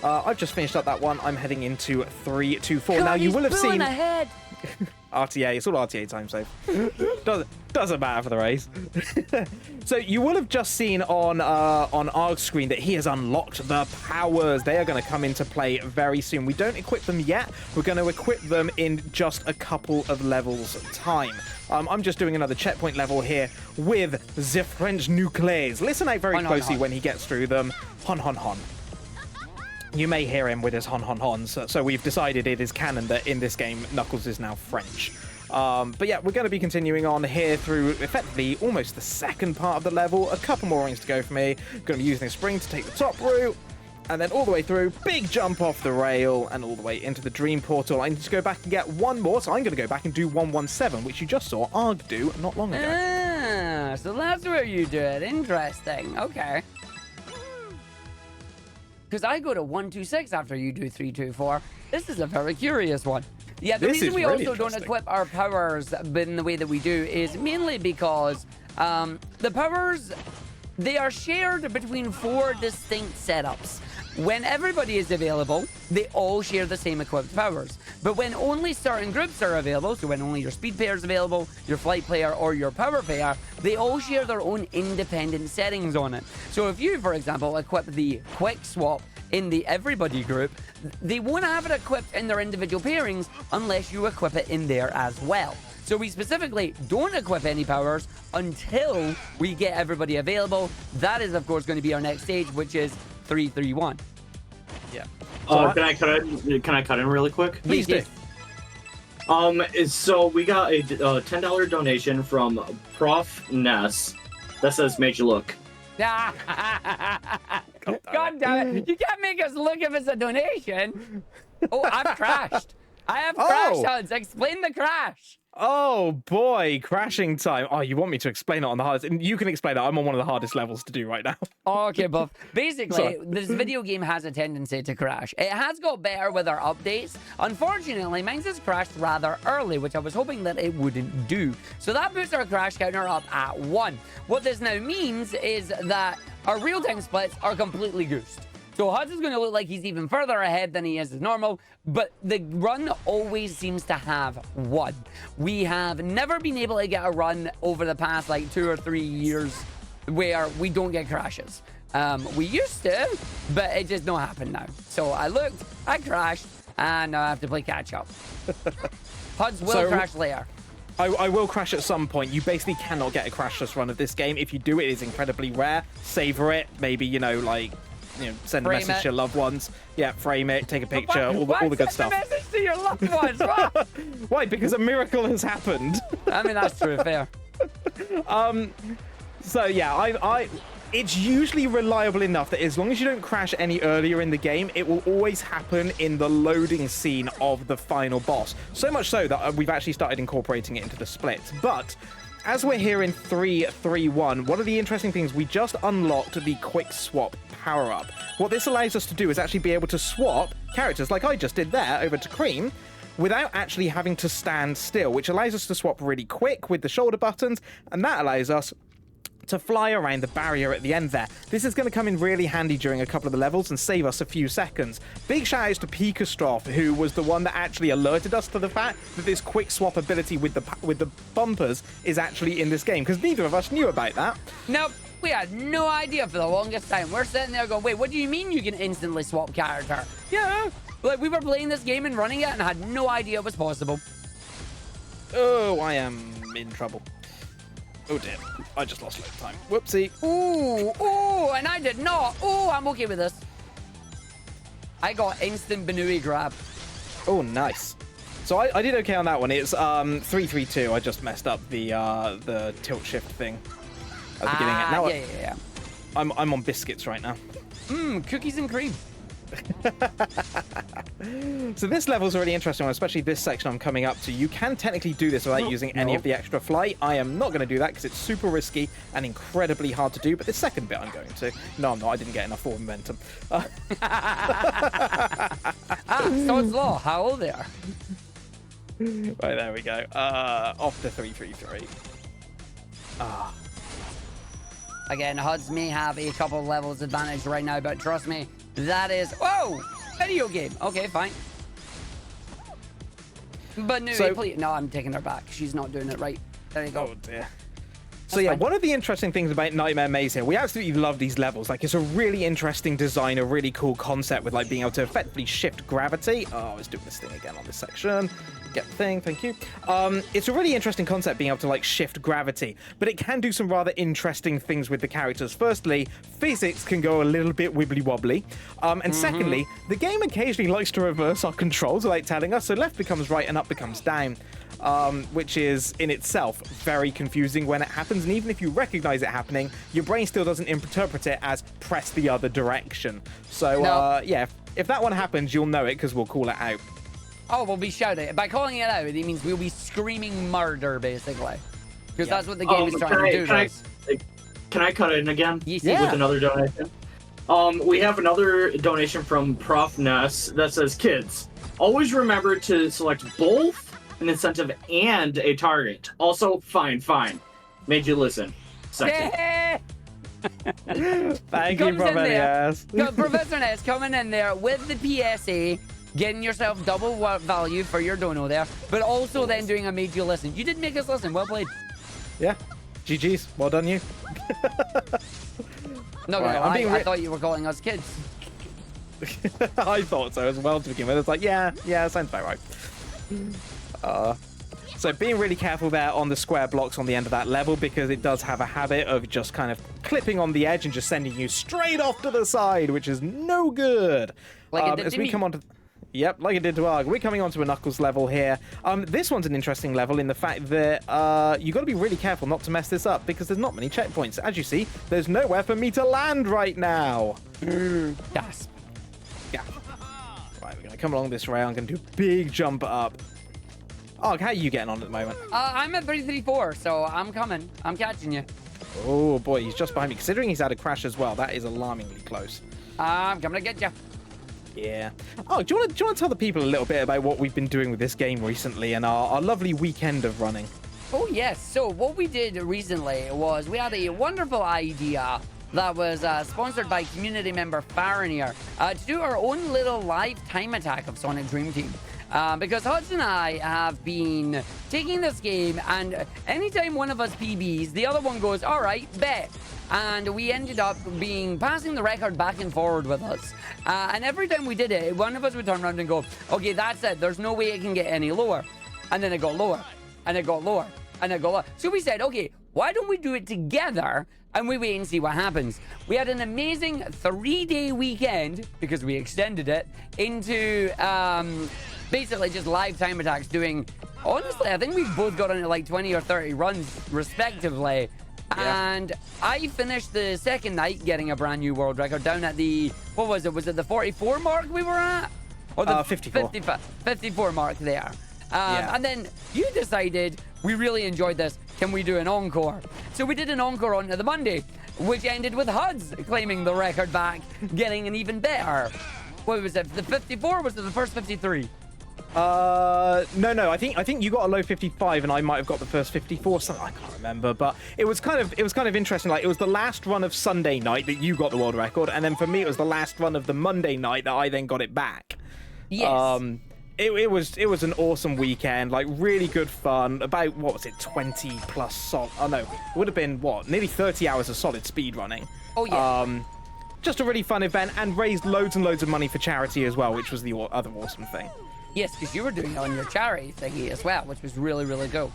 I've just finished up that one. I'm heading into 324. Now you will have seen ahead. RTA. It's all RTA time save. Doesn't matter for the race. So you will have just seen on Arg's screen that he has unlocked the powers. They are going to come into play very soon. We don't equip them yet. We're going to equip them in just a couple of levels time. I'm just doing another checkpoint level here with the French nuclears. Listen out very closely when he gets through them. Hon, hon, hon. You may hear him with his hon, hon, hon. So we've decided it is canon that in this game, Knuckles is now French. But yeah, we're going to be continuing on here through effectively almost the second part of the level. A couple more rings to go for me. Going to be using a spring to take the top route. And then all the way through, big jump off the rail, and all the way into the dream portal. I need to go back and get one more, so I'm going to go back and do 117, which you just saw Arg do not long ago. Ah, so that's where you do it. Interesting. Okay. Because I go to 126 after you do 324. This is a very curious one. Yeah, the reason we also don't equip our powers in the way that we do is mainly because the powers, they are shared between 4 distinct setups. When everybody is available, they all share the same equipped powers. But when only certain groups are available, so when only your speed player is available, your flight player, or your power player, they all share their own independent settings on it. So if you, for example, equip the quick swap in the everybody group, they won't have it equipped in their individual pairings unless you equip it in there as well. So we specifically don't equip any powers until we get everybody available. That is, of course, going to be our next stage, which is 331. Yeah. Can I cut in really quick? Please do. So we got a $10 donation from Prof Ness that says "Made you look." God damn it! You can't make us look if it's a donation. Oh, I've crashed. I have crashed, Huds. Explain the crash. Oh boy, crashing time. Oh, you want me to explain it on the hardest? You can explain it. I'm on one of the hardest levels to do right now. Okay, Buff. Basically, this video game has a tendency to crash. It has got better with our updates. Unfortunately, mine has crashed rather early, which I was hoping that it wouldn't do. So that puts our crash counter up at 1. What this now means is that our real-time splits are completely goosed. So Huds is going to look like he's even further ahead than he is as normal, but the run always seems to have 1. We have never been able to get a run over the past like 2 or 3 years where we don't get crashes. We used to, but it just don't happen now. So I looked, I crashed, and now I have to play catch up. Huds will crash later. I will crash at some point. You basically cannot get a crashless run of this game. If you do, it is incredibly rare. Savor it. Maybe, you know, like... send a message to your loved ones. Yeah, frame it, take a picture, all the good stuff. Send a message to your loved ones. What? Why? Because a miracle has happened. I mean, that's true. Fair. So yeah, it's usually reliable enough that as long as you don't crash any earlier in the game, it will always happen in the loading scene of the final boss. So much so that we've actually started incorporating it into the splits. But as we're here in 331, one of the interesting things, we just unlocked the quick swap power-up. What this allows us to do is actually be able to swap characters like I just did there over to Cream without actually having to stand still, which allows us to swap really quick with the shoulder buttons, and that allows us to fly around the barrier at the end there. This is going to come in really handy during a couple of the levels and save us a few seconds. Big shout outs to Pikastrof, who was the one that actually alerted us to the fact that this quick swap ability with the bumpers is actually in this game, because neither of us knew about that. Nope. We had no idea for the longest time. We're sitting there going, wait, what do you mean you can instantly swap character? Yeah. Like, we were playing this game and running it and had no idea it was possible. Oh, I am in trouble. Oh dear, I just lost a lot of time. Whoopsie. Ooh, and I did not. Ooh, I'm okay with this. I got instant Banui grab. Oh, nice. So I did okay on that one. It's 3-3-2. I just messed up the tilt shift thing at the beginning. Now yeah. I'm on biscuits right now. Cookies and cream. So this level's a really interesting one, especially this section I'm coming up to. You can technically do this without using any of the extra flight. I am not going to do that because it's super risky and incredibly hard to do, but the second bit I'm going to. No, I'm not. I didn't get enough forward momentum. Sod's Law, how old they are. Right, there we go. Off to 3-3-3. Again, Huds may have a couple levels advantage right now, but trust me, that is... Whoa! Video game. Okay, fine. But no, please... No, I'm taking her back. She's not doing it right. There you go. Oh, dear. So yeah, one of the interesting things about Nightmare Maze here, we absolutely love these levels. Like, it's a really interesting design, a really cool concept with, like, being able to effectively shift gravity. Oh, I was doing this thing again on this section. Get the thing, thank you. It's a really interesting concept being able to, like, shift gravity, but it can do some rather interesting things with the characters. Firstly, physics can go a little bit wibbly-wobbly. And secondly, the game occasionally likes to reverse our controls without telling us, so left becomes right and up becomes down. Which is in itself very confusing when it happens, and even if you recognize it happening, your brain still doesn't interpret it as press the other direction. So yeah, if that one happens, you'll know it because we'll call it out. Oh, we'll be shouting. By calling it out, it means we'll be screaming murder, basically. Because that's what the game is trying to do. Can I cut in again? Yes, with another donation? We have another donation from Prof Ness that says, kids, always remember to select both an incentive and a target. Also, fine. Made you listen. Thank you, Professor Ness. Professor Ness coming in there with the PSA, getting yourself double value for your dono there, but also then doing a made you listen. You did make us listen. Well played. Yeah. GG's. Well done, you. No, I thought you were calling us kids. I thought so as well to begin with. It's like, yeah, sounds about right. So being really careful there on the square blocks on the end of that level, because it does have a habit of just kind of clipping on the edge and just sending you straight off to the side, which is no good. Like it did to me. Come on to... Yep, like it did to Arg. We're coming on to a Knuckles level here. This one's an interesting level in the fact that you got to be really careful not to mess this up, because there's not many checkpoints. As you see, there's nowhere for me to land right now. Gasp. Yeah. Right, we're going to come along this rail. I'm going to do a big jump up. Arg, how are you getting on at the moment? I'm at 334, so I'm coming. I'm catching you. Oh boy, he's just behind me. Considering he's had a crash as well, that is alarmingly close. I'm coming to get you. Yeah. Oh, do you want to tell the people a little bit about what we've been doing with this game recently and our lovely weekend of running? Oh yes. So what we did recently was we had a wonderful idea that was sponsored by community member Farron here to do our own little live time attack of Sonic Dream Team. Because Huds and I have been taking this game, and anytime one of us PBs, the other one goes, all right, bet. And we ended up passing the record back and forward with us. And every time we did it, one of us would turn around and go, okay, that's it. There's no way it can get any lower. And then it got lower, and it got lower, and it got lower. So we said, okay, why don't we do it together and we wait and see what happens? We had an amazing 3-day weekend, because we extended it, into basically just live time attacks doing, honestly, I think we've both got into like 20 or 30 runs respectively. Yeah. And I finished the second night getting a brand new world record down at the, what was it? Was it the 44 mark we were at? Or the 54. 54 mark there. And then you decided, we really enjoyed this, can we do an encore? So we did an encore on the Monday, which ended with Huds claiming the record back, getting an even better. What was it? The 54 was the first 53? No. I think you got a low 55, and I might have got the first 54. Something I can't remember, but it was kind of interesting. Like, it was the last run of Sunday night that you got the world record, and then for me it was the last run of the Monday night that I then got it back. Yes. It was an awesome weekend, like really good fun. About, what was it, 20 plus solid? Oh no, it would have been what, nearly 30 hours of solid speed running. Oh yeah. Just a really fun event, and raised loads and loads of money for charity as well, which was the other awesome thing. Yes, because you were doing it on your charity thingy as well, which was really, really cool.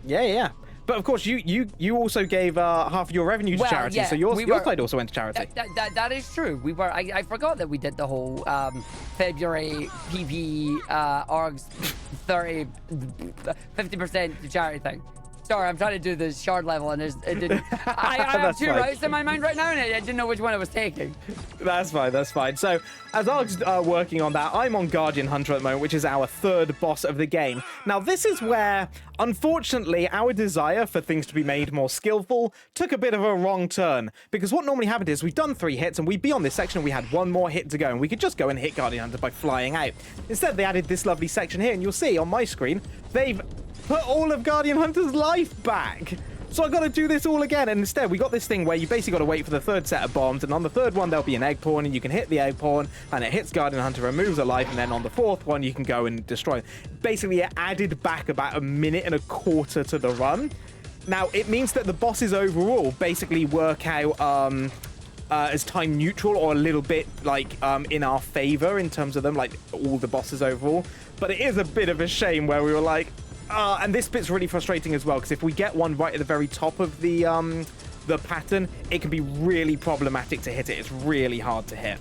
Yeah. But of course, you also gave half of your revenue to charity, yeah, so your side also went to charity. That is true. We were. I forgot that we did the whole February PP ARGs 50% to charity thing. Sorry, I'm trying to do the shard level, and it didn't. I have two routes in my mind right now, and I didn't know which one I was taking. That's fine. So, as Arg's working on that, I'm on Guardian Hunter at the moment, which is our third boss of the game. Now, this is where, unfortunately, our desire for things to be made more skillful took a bit of a wrong turn. Because what normally happened is we've done 3 hits, and we'd be on this section, and we had 1 more hit to go, and we could just go and hit Guardian Hunter by flying out. Instead, they added this lovely section here, and you'll see on my screen, they've put all of Guardian Hunter's life back. So I got to do this all again, and instead we got this thing where you basically got to wait for the 3rd set of bombs, and on the 3rd one there'll be an egg pawn, and you can hit the egg pawn, and it hits Guardian Hunter, removes a life, and then on the 4th one you can go and destroy it. Basically, it added back about 1.25 minutes to the run. Now, it means that the bosses overall basically work out as time neutral, or a little bit like in our favor in terms of them, like all the bosses overall. But it is a bit of a shame where we were like, and this bit's really frustrating as well, because if we get one right at the very top of the pattern, it can be really problematic to hit it. It's really hard to hit.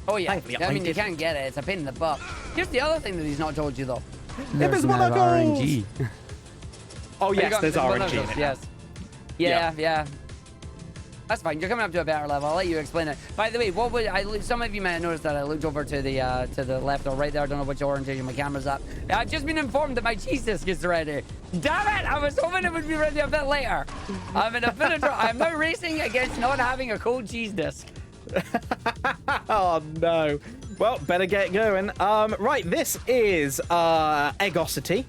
Oh yeah, Thankfully, I mean, you can't get it. It's a pain in the butt. Here's the other thing that he's not told you, though. There's no RNG. Oh yes, there's RNG in it. Yes. Yeah. That's fine. You're coming up to a better level. I'll let you explain it. By the way, what would some of you might have noticed that I looked over to the left or right there. I don't know which orientation my camera's at. I've just been informed that my cheese disc is ready. Damn it! I was hoping it would be ready a bit later. I'm in a bit of trouble. I'm now racing against not having a cold cheese disc. Oh no. Well, better get going. Right, this is Eggosity.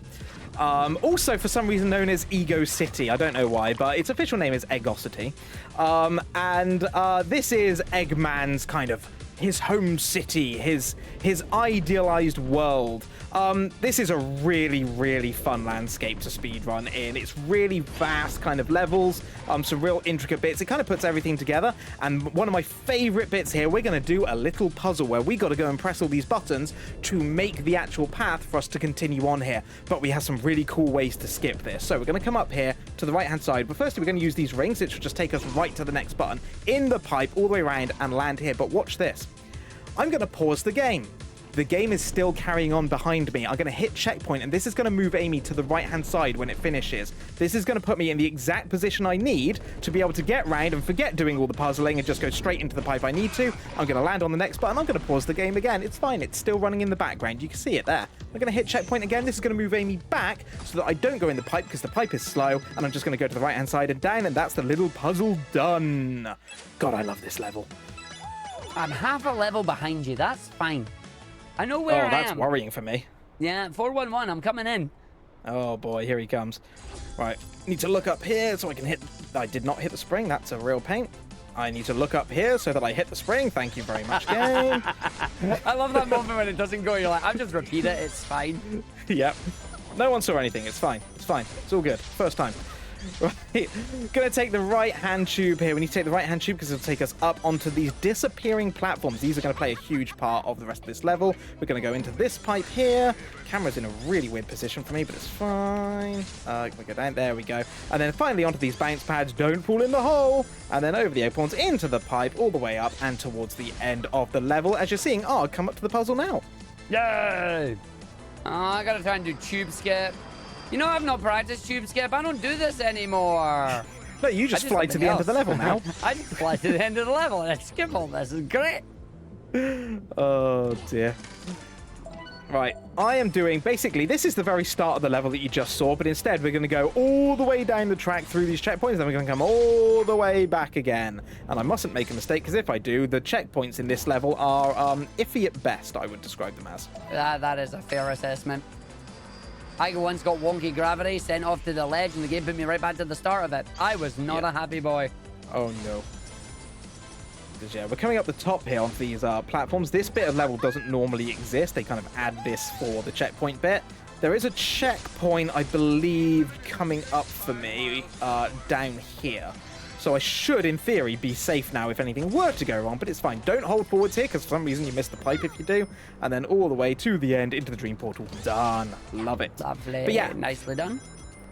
Also, for some reason, known as Ego City. I don't know why, but its official name is Eggosity. And this is Eggman's kind of his home city, his idealized world. This is a really, really fun landscape to speedrun in. It's really vast kind of levels, some real intricate bits. It kind of puts everything together. And one of my favorite bits here, we're going to do a little puzzle where we got to go and press all these buttons to make the actual path for us to continue on here. But we have some really cool ways to skip this. So we're going to come up here to the right-hand side. But firstly, we're going to use these rings, which will just take us right to the next button in the pipe all the way around and land here. But watch this. I'm going to pause the game. The game is still carrying on behind me. I'm going to hit checkpoint, and this is going to move Amy to the right-hand side when it finishes. This is going to put me in the exact position I need to be able to get round and forget doing all the puzzling and just go straight into the pipe I need to. I'm going to land on the next button. I'm going to pause the game again. It's fine. It's still running in the background. You can see it there. I'm going to hit checkpoint again. This is going to move Amy back so that I don't go in the pipe because the pipe is slow, and I'm just going to go to the right-hand side and down, and that's the little puzzle done. God, I love this level. I'm half a level behind you. That's fine. I know where I am. Oh, that's worrying for me. Yeah, 411. I'm coming in. Oh boy, here he comes. Right, need to look up here so I can hit... I did not hit the spring. That's a real pain. I need to look up here so that I hit the spring. Thank you very much, game. I love that moment when it doesn't go. You're like, I'll just repeat it. It's fine. Yep. No one saw anything. It's fine. It's fine. It's all good. First time. Right, gonna take the right-hand tube here. We need to take the right-hand tube because it'll take us up onto these disappearing platforms. These are going to play a huge part of the rest of this level. We're going to go into this pipe here. Camera's in a really weird position for me, but it's fine. We go down. There we go. And then finally onto these bounce pads. Don't fall in the hole. And then over the acorns into the pipe, all the way up and towards the end of the level. As you're seeing, come up to the puzzle now. Yay! I gotta try and do tube skip. You know, I've not practiced tube skip. I don't do this anymore. No, you just fly to the end of the level now. I just fly to the end of the level and I skip all this. It's great. Oh, dear. Right, I am doing, basically, this is the very start of the level that you just saw, but instead we're going to go all the way down the track through these checkpoints, then we're going to come all the way back again. And I mustn't make a mistake, because if I do, the checkpoints in this level are iffy at best, I would describe them as. That is a fair assessment. I once got wonky gravity, sent off to the ledge, and the game put me right back to the start of it. I was not a happy boy. Oh, no. Yeah, we're coming up the top here on these platforms. This bit of level doesn't normally exist. They kind of add this for the checkpoint bit. There is a checkpoint, I believe, coming up for me down here. So I should, in theory, be safe now if anything were to go wrong, but it's fine. Don't hold forwards here, because for some reason you miss the pipe if you do. And then all the way to the end, into the dream portal. Done. Love it. Lovely. But yeah. Nicely done.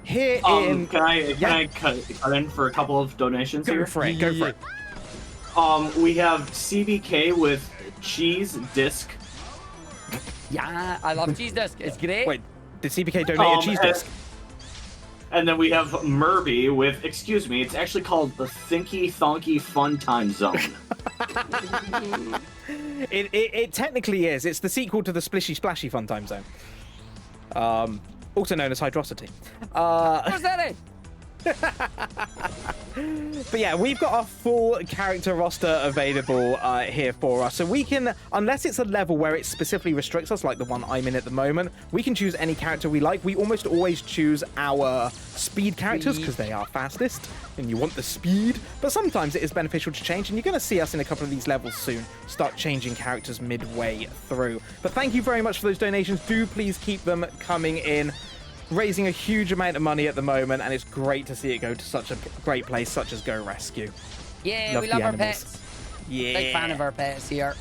Here in... Can I cut in for a couple of donations Go here? for it, go for it. We have CBK with cheese disc. Yeah, I love cheese disc. It's great. Wait, did CBK donate a cheese disc? And then we have Murby with, excuse me, it's actually called the Thinky Thonky Fun Time Zone. It technically is. It's the sequel to the Splishy Splashy Fun Time Zone. Also known as Hydrosity. What's that? But yeah, we've got our full character roster available here for us. So we can, unless it's a level where it specifically restricts us, like the one I'm in at the moment, we can choose any character we like. We almost always choose our speed characters because they are fastest and you want the speed. But sometimes it is beneficial to change, and you're going to see us in a couple of these levels soon start changing characters midway through. But thank you very much for those donations. Do please keep them coming in. Raising a huge amount of money at the moment, and it's great to see it go to such a great place such as Go Rescue. Yeah, we love our pets. Yeah. Big fan of our pets here.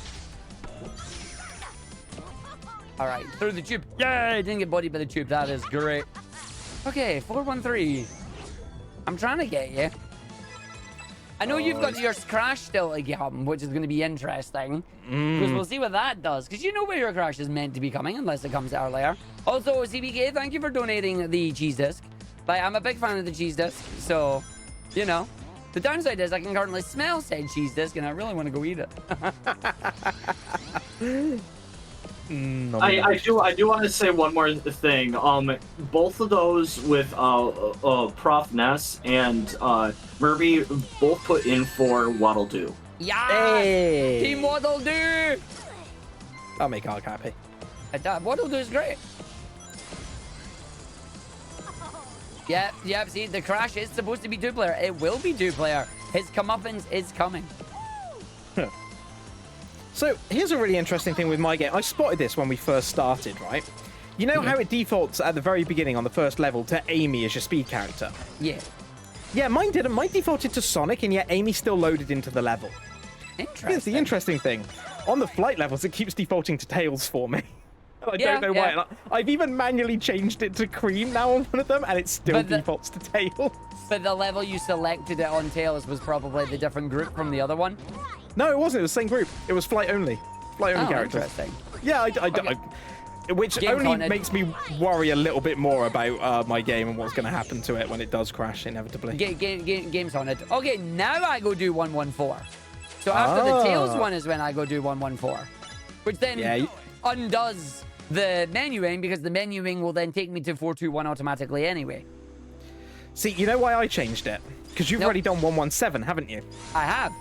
All right, through the tube. Yeah, I didn't get bodied by the tube. That is great. Okay, 413. I'm trying to get you. I know you've got your crash still to come, which is going to be interesting. Because we'll see what that does. Because you know where your crash is meant to be coming, unless it comes earlier. Also, CBK, thank you for donating the cheese disc. Like, I'm a big fan of the cheese disc, so, you know. The downside is I can currently smell said cheese disc, and I really want to go eat it. I do want to say one more thing. Both of those with Prof Ness and Murby both put in for Waddle Doo. Yeah, Hey. Team Waddle Doo. I'll make Arg happy. Waddle Doo is great. Yep. See, the crash is supposed to be two-player. It will be two-player. His comeuppance is coming. So here's a really interesting thing with my game. I spotted this when we first started, right? You know how it defaults at the very beginning on the first level to Amy as your speed character? Yeah. Yeah, mine didn't. Mine defaulted to Sonic, and yet Amy still loaded into the level. Interesting. Here's the interesting thing. On the flight levels, it keeps defaulting to Tails for me. I don't know why. And I've even manually changed it to Cream now on one of them, and it still defaults to Tails. But the level you selected it on Tails was probably the different group from the other one? No, it wasn't. It was the same group. It was flight only. Flight only characters. Interesting. Yeah, Okay. which Game only content. makes me worry a little bit more about my game and what's going to happen to it when it does crash inevitably. Game's on it. Okay, now I go do 114. So after the Tails one is when I go do 114. Which then undoes the menuing, because the menuing will then take me to 421 automatically anyway. See, you know why I changed it? Because you've already done 117, haven't you? I have.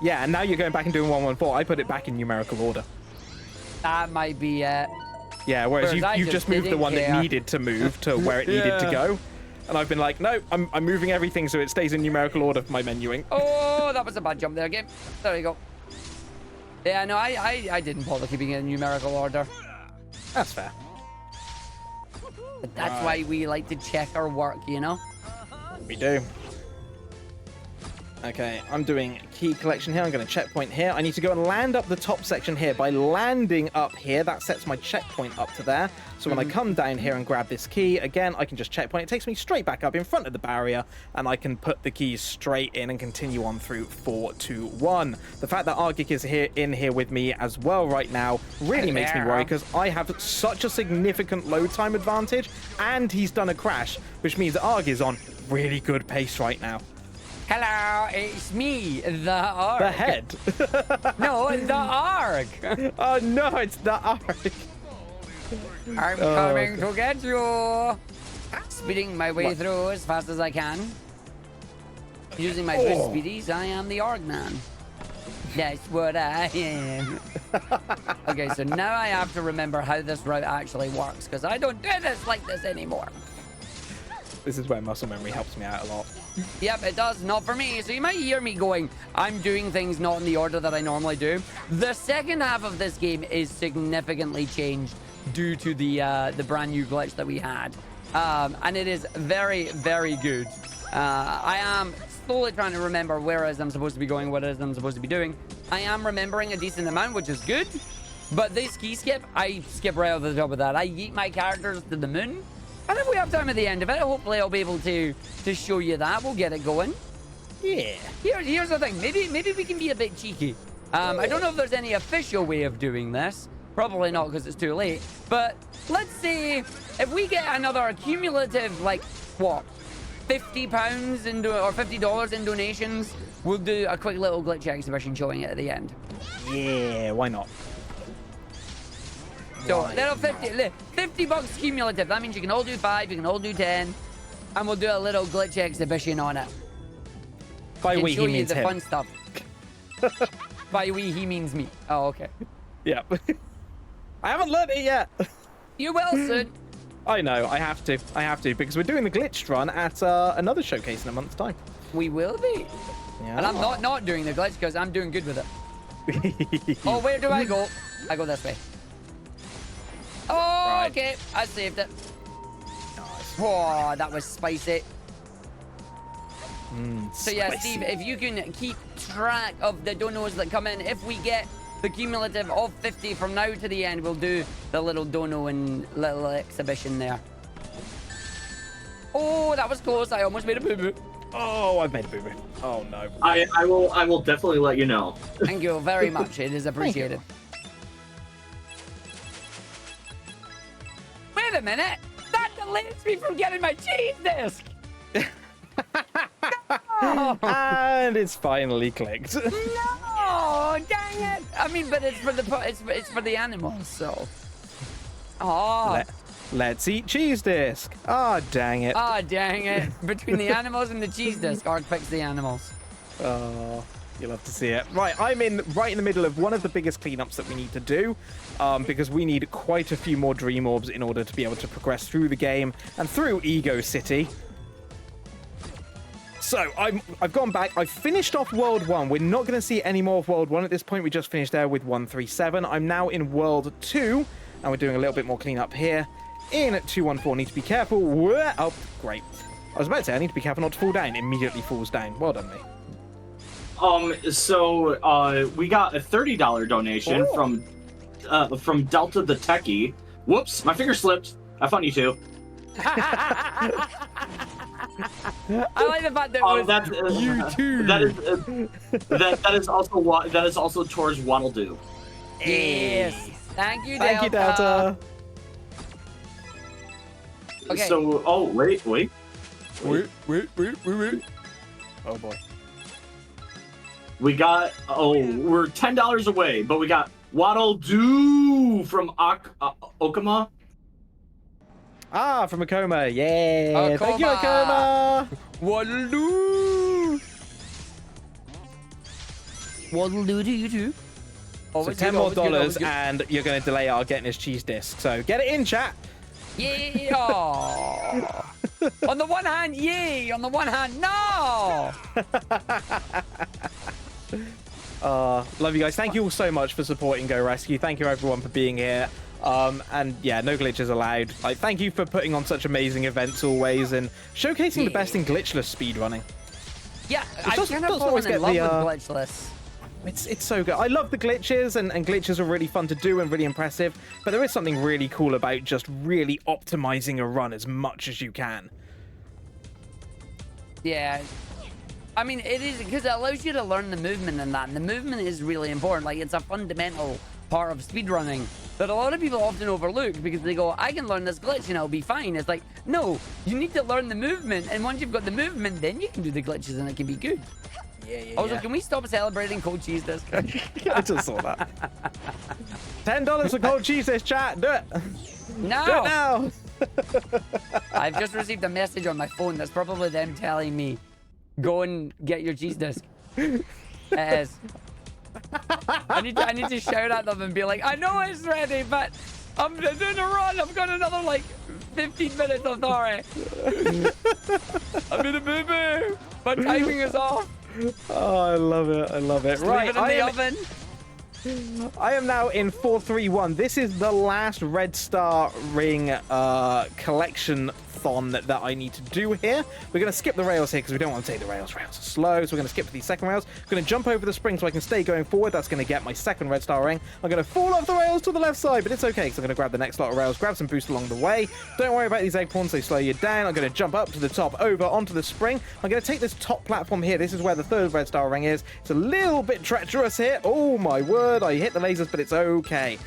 Yeah, and now you're going back and doing 114. I put it back in numerical order. That might be Yeah, whereas I you just moved the one that needed to move to where it needed to go. And I've been like, no, I'm moving everything so it stays in numerical order for my menuing. Oh, that was a bad jump there, game. There you go. Yeah, no, I didn't bother keeping it in numerical order. That's fair. But that's why we like to check our work, you know? We do. Okay, I'm doing key collection here. I'm going to checkpoint here. I need to go and land up the top section here. By landing up here, that sets my checkpoint up to there. So when I come down here and grab this key, again, I can just checkpoint. It takes me straight back up in front of the barrier, and I can put the keys straight in and continue on through 421. The fact that Argick is in here with me as well right now really makes me worry, because I have such a significant load time advantage, and he's done a crash, which means that Arg is on really good pace right now. Hello, it's me, the Arg. The head. No, the Arg. Oh no, it's the Arg. I'm coming to get you. Speeding my way through as fast as I can. Using my boost speedies, I am the Arg Man. That's what I am. Okay, so now I have to remember how this route actually works, because I don't do this like this anymore. This is where muscle memory helps me out a lot. Yep, it does. Not for me. So you might hear me going, I'm doing things not in the order that I normally do. The second half of this game is significantly changed due to the brand new glitch that we had. And it is very, very good. I am slowly trying to remember where it is I'm supposed to be going, what it is I'm supposed to be doing. I am remembering a decent amount, which is good. But this ski skip, I skip right over the top of that. I yeet my characters to the moon. And if we have time at the end of it, hopefully I'll be able to show you that. We'll get it going. Yeah. Here's the thing. Maybe we can be a bit cheeky. I don't know if there's any official way of doing this. Probably not, because it's too late. But let's say if we get another cumulative, like, what, £50 or $50 in donations, we'll do a quick little glitch exhibition showing it at the end. Yeah, why not? So little 50 bucks cumulative. That means you can all do 5, you can all do 10, and we'll do a little glitch exhibition on it. By we, he means the him. fun stuff. By we, he means me. Oh, okay. Yeah. I haven't learned it yet. You will soon. I know. I have to, because we're doing the glitched run at another showcase in a month's time. We will be. Yeah. And I'm not doing the glitch because I'm doing good with it. Oh, where do I go? I go this way. Oh, Right. okay. I saved it. Nice. Oh, that was spicy. So yeah, Spicy. Steve, if you can keep track of the donos that come in, if we get the cumulative of 50 from now to the end, we'll do the little dono and little exhibition there. Oh, that was close. I almost made a boo-boo. Oh, I've made a boo-boo. Oh no. I will definitely let you know. Thank you very much. It is appreciated. Wait a minute. That delays me from getting my cheese disc. No. And it's finally clicked. No, dang it. I mean, but it's for the animals, so. Oh. Let's eat cheese disc. Ah, dang it. Ah, dang it. Between the animals and the cheese disc, Arg picks the animals. Oh, you'll have to see it. Right, I'm right in the middle of one of the biggest cleanups that we need to do, because we need quite a few more dream orbs in order to be able to progress through the game and through Ego City. So I've gone back. I've finished off World 1. We're not going to see any more of World 1 at this point. We just finished there with 137. I'm now in World 2, and we're doing a little bit more cleanup here. In 214, need to be careful. Whoa. Oh, great. I was about to say, I need to be careful not to fall down. Immediately falls down. Well done, me. So we got a $30 donation from Delta the Techie. Whoops, my finger slipped. I found you too. I like the fact that it was you too. That is also towards Waddle Doo. Yes. Thank you, Delta. Thank you, Delta. Okay. So, oh, wait. Wait. Oh, boy. We got, we're $10 away, but we got Waddle Doo from Okama. Ah, from Akoma. Yeah. Akoma. Thank you, Akoma. Waddle-doo. Waddle-doo to you too. So $10 more and you're going to delay our getting his cheese disc. So get it in, chat. Yeah. On the one hand, yay. On the one hand, no. Love you guys. Thank you all so much for supporting Go Rescue. Thank you everyone for being here. And yeah, no glitches allowed. Like, thank you for putting on such amazing events always and showcasing the best in glitchless speedrunning. Yeah, I've kind of fallen in love with glitchless. It's so good. I love the glitches, and glitches are really fun to do and really impressive, but there is something really cool about just really optimizing a run as much as you can. Yeah. I mean, it is, because it allows you to learn the movement and that, and the movement is really important. Like, it's a fundamental part of speedrunning that a lot of people often overlook because they go, I can learn this glitch and I'll be fine. It's like, no, you need to learn the movement, and once you've got the movement, then you can do the glitches and it can be good. Yeah. Also, can we stop celebrating cold cheese disc? I just saw that. $10 for cold cheese this chat. Do it. No! Do it now! I've just received a message on my phone that's probably them telling me, go and get your cheese disc. It is. I need to shout at them and be like, I know it's ready, but I'm doing a run. I've got another like 15 minutes. I'm sorry. I'm in a boo-boo. My timing is off. Oh, I love it. I love it. Right, leave it in the oven. I am now in 431. This is the last Red Star Ring collection-thon that I need to do here. We're going to skip the rails here because we don't want to take the rails. Rails are slow, so we're going to skip to these second rails. I'm going to jump over the spring so I can stay going forward. That's going to get my second Red Star Ring. I'm going to fall off the rails to the left side, but it's okay because I'm going to grab the next lot of rails, grab some boost along the way. Don't worry about these egg pawns. They slow you down. I'm going to jump up to the top, over onto the spring. I'm going to take this top platform here. This is where the third Red Star Ring is. It's a little bit treacherous here. Oh, my word. I hit the lasers, but it's okay.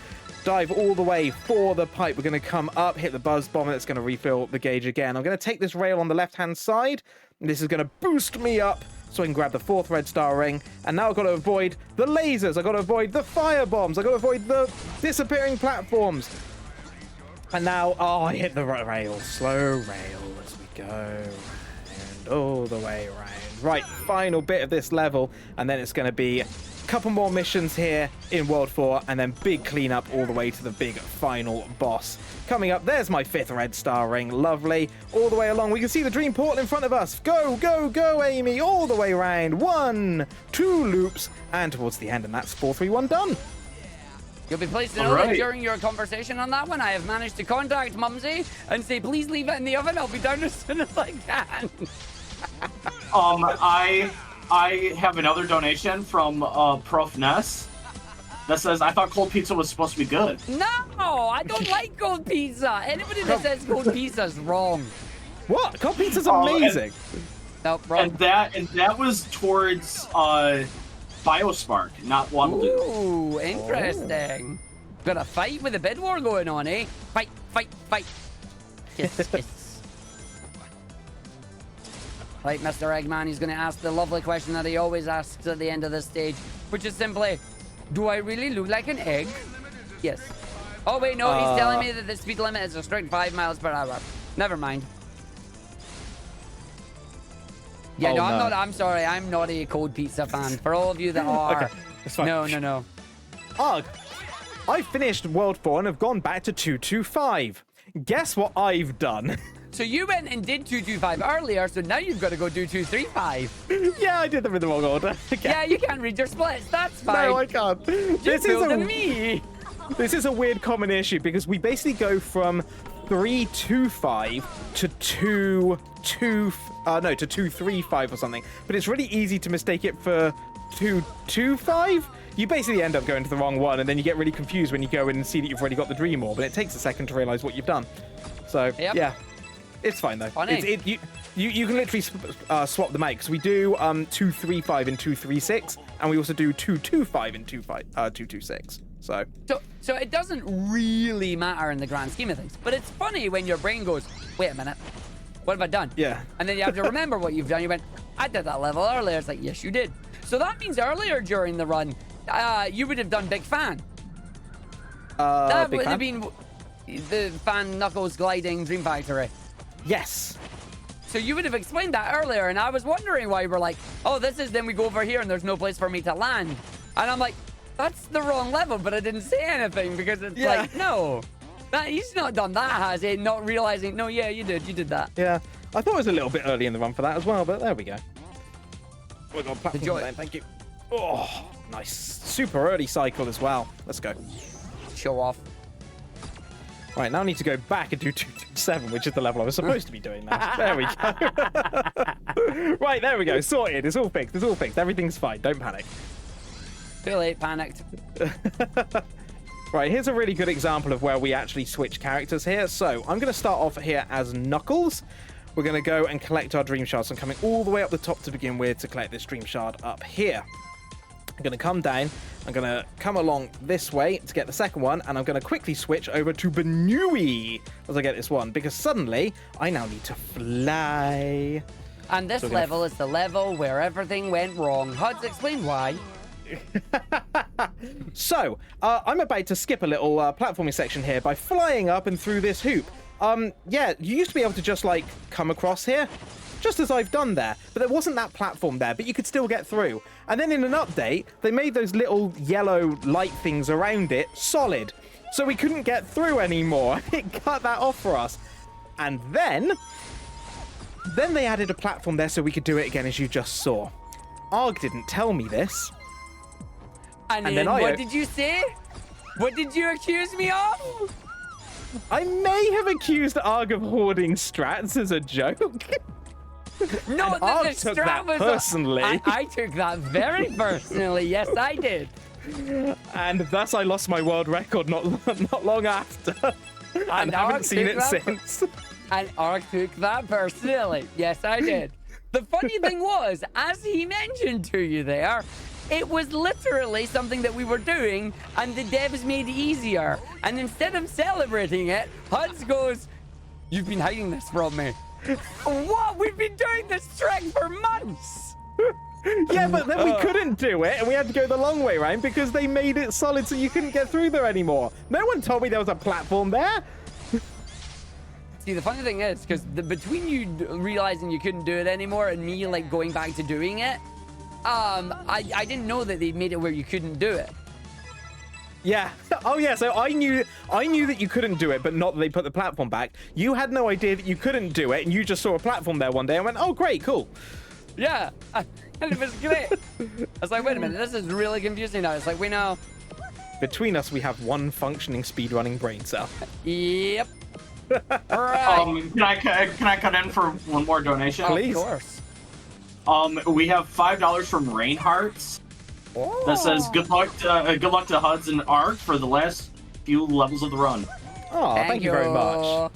Dive all the way for the pipe. We're going to come up, hit the buzz bomb, and it's going to refill the gauge again. I'm going to take this rail on the left-hand side. And this is going to boost me up so I can grab the fourth Red Star Ring. And now I've got to avoid the lasers. I've got to avoid the fire bombs. I've got to avoid the disappearing platforms. And now, oh, I hit the rail. Slow rail as we go. And all the way around. Right, final bit of this level. And then it's going to be couple more missions here in World 4, and then big cleanup all the way to the big final boss. Coming up, there's my fifth Red Star Ring. Lovely. All the way along, we can see the Dream Portal in front of us. Go, go, go, Amy. All the way around. 1, 2 loops, and towards the end, and that's 431 done. You'll be pleased to know that during your conversation on that one, I have managed to contact Mumsy and say, please leave it in the oven. I'll be down as soon as I can. I have another donation from Prof Ness that says, I thought cold pizza was supposed to be good. No, I don't like cold pizza. Anybody that says cold pizza is wrong. What? Cold pizza's amazing. Nope, wrong. And that was towards Biospark, not Waterloo. Ooh, interesting. Got a fight with a bid war going on, eh? Fight, fight, fight. Yes, yes. Right, Mr. Eggman, he's going to ask the lovely question that he always asks at the end of this stage, which is simply, do I really look like an egg? Yes. Oh, wait, no, he's telling me that the speed limit is a strict 5 miles per hour. Never mind. Yeah, no, I'm sorry. I'm not a cold pizza fan. For all of you that are. Okay, that's fine. No. Arg, I finished World 4 and have gone back to 225. Guess what I've done? So you went and did 225 earlier, so now you've got to go do 235. Yeah, I did them in the wrong order. Okay. Yeah, you can't read your splits. That's fine. No, I can't. This is me. This is a weird common issue because we basically go from 325 to 235 or something. But it's really easy to mistake it for 225. You basically end up going to the wrong one, and then you get really confused when you go in and see that you've already got the Dream Orb, and it takes a second to realize what you've done. So, yeah. It's fine, though. You can literally swap them out, because we do 235 and 236, and we also do 225 and 226. So it doesn't really matter in the grand scheme of things. But it's funny when your brain goes, wait a minute, what have I done? Yeah. And then you have to remember what you've done. You went, I did that level earlier. It's like, yes, you did. So that means earlier during the run, you would have done Big Fan. That would have been the Fan Knuckles Gliding Dream Factory. Yes. So you would have explained that earlier, and I was wondering why you were like, oh, this is, then we go over here and there's no place for me to land. And I'm like, that's the wrong level, but I didn't say anything because it's like, no. He's not done that, has he? Not realizing, no, yeah, you did that. Yeah. I thought it was a little bit early in the run for that as well, but there we go. We got platform down, thank you. Oh, nice. Super early cycle as well. Let's go. Show off. Right, now I need to go back and do 227, which is the level I was supposed to be doing now. There we go. Right, there we go. Sorted. It's all fixed. It's all fixed. Everything's fine. Don't panic. Too late. Panicked. Right, here's a really good example of where we actually switch characters here. So I'm going to start off here as Knuckles. We're going to go and collect our Dream Shards. I'm coming all the way up the top to begin with to collect this Dream Shard up here. I'm going to come down. I'm going to come along this way to get the second one, and I'm going to quickly switch over to Benui as I get this one, because suddenly I now need to fly. And this level is the level where everything went wrong. Huds, explain why. So, I'm about to skip a little platforming section here by flying up and through this hoop. Yeah, you used to be able to just, like, come across here, just as I've done there, but there wasn't that platform there, but you could still get through. And then in an update, they made those little yellow light things around it solid, so we couldn't get through anymore. It cut that off for us. And then they added a platform there so we could do it again, as you just saw. Arg didn't tell me this. And then what did you say? What did you accuse me of? I may have accused Arg of hoarding strats as a joke. No, Arg the took strat that was personally. I took that very personally. Yes, I did. And thus I lost my world record not long after. And haven't seen it since. And Ark took that personally. Yes, I did. The funny thing was, as he mentioned to you there, it was literally something that we were doing and the devs made easier. And instead of celebrating it, Huds goes, "You've been hiding this from me." What? We've been doing this trick for months. Yeah, but then we couldn't do it, and we had to go the long way around because they made it solid so you couldn't get through there anymore. No one told me there was a platform there. See, the funny thing is, because between you realizing you couldn't do it anymore and me, like, going back to doing it, I didn't know that they made it where you couldn't do it. Yeah. Oh, yeah, so I knew that you couldn't do it, but not that they put the platform back. You had no idea that you couldn't do it, and you just saw a platform there one day and went, "Oh, great, cool." Yeah, and it was great. I was like, wait a minute, this is really confusing now. It's like, we know. Between us, we have one functioning speedrunning brain cell. Yep. Right. Can I cut in for one more donation? Please. Of course. We have $5 from Reinhardt's that says good luck to Huds and Arg for the last few levels of the run. Oh, thank you very much.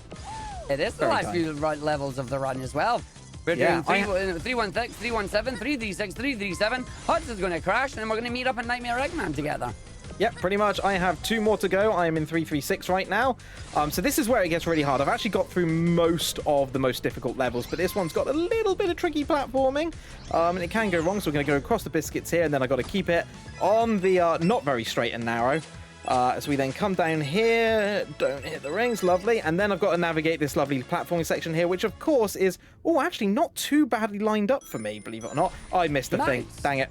It is the Very last kind. few levels of the run as well. We're Yeah, doing 316, 317, 336, 337. Huds is going to crash, and then we're going to meet up in Nightmare Eggman together. Yep, pretty much. I have 2 more to go. I am in 336 right now. So this is where it gets really hard. I've actually got through most of the most difficult levels, but this one's got a little bit of tricky platforming, and it can go wrong. So we're going to go across the biscuits here, and then I've got to keep it on the not very straight and narrow. So we then come down here, don't hit the rings, lovely, and then I've got to navigate this lovely platforming section here, which of course is, actually not too badly lined up for me, believe it or not. I missed the thing. Dang it.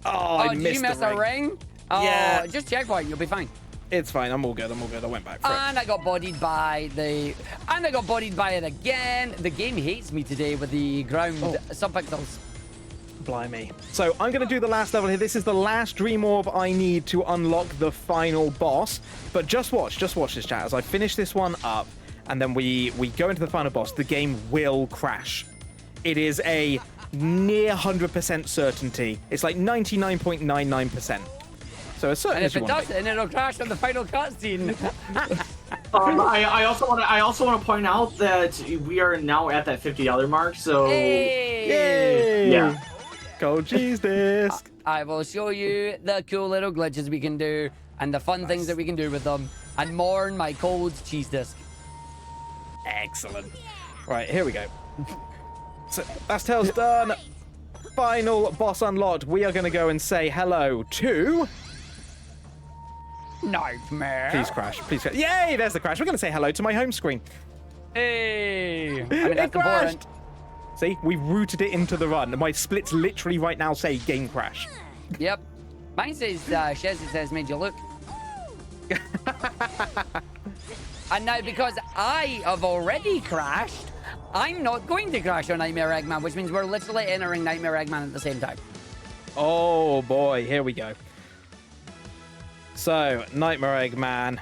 I missed did you miss the a ring? Oh, Yeah. just checkpoint, you'll be fine. It's fine. I'm all good. I went back for it. And I got bodied by it again. The game hates me today with the ground subpixels. Blimey. So I'm going to do the last level here. This is the last dream orb I need to unlock the final boss. But just watch this, chat. As I finish this one up, and then we go into the final boss, the game will crash. It is a near 100% certainty. It's like 99.99%. So as certain And as if you it want to does, then it'll crash on the final cutscene. I also want to point out that we are now at that $50 mark. So Hey! Yay! Yeah. Cold cheese disc. I will show you the cool little glitches we can do and the fun things that we can do with them and mourn my cold cheese disc. Excellent. Right, here we go. So that's Tails done. Final boss unlocked. We are going to go and say hello to... Nightmare. Please crash. Please crash. Yay, there's the crash. We're going to say hello to my home screen. Hey! I mean, It that's crashed. important. See, we've routed it into the run. My splits literally right now say game crash. Yep. Mine says, Shez, it says, made you look. And now, because I have already crashed, I'm not going to crash on Nightmare Eggman, which means we're literally entering Nightmare Eggman at the same time. Oh boy, here we go. So, Nightmare Eggman.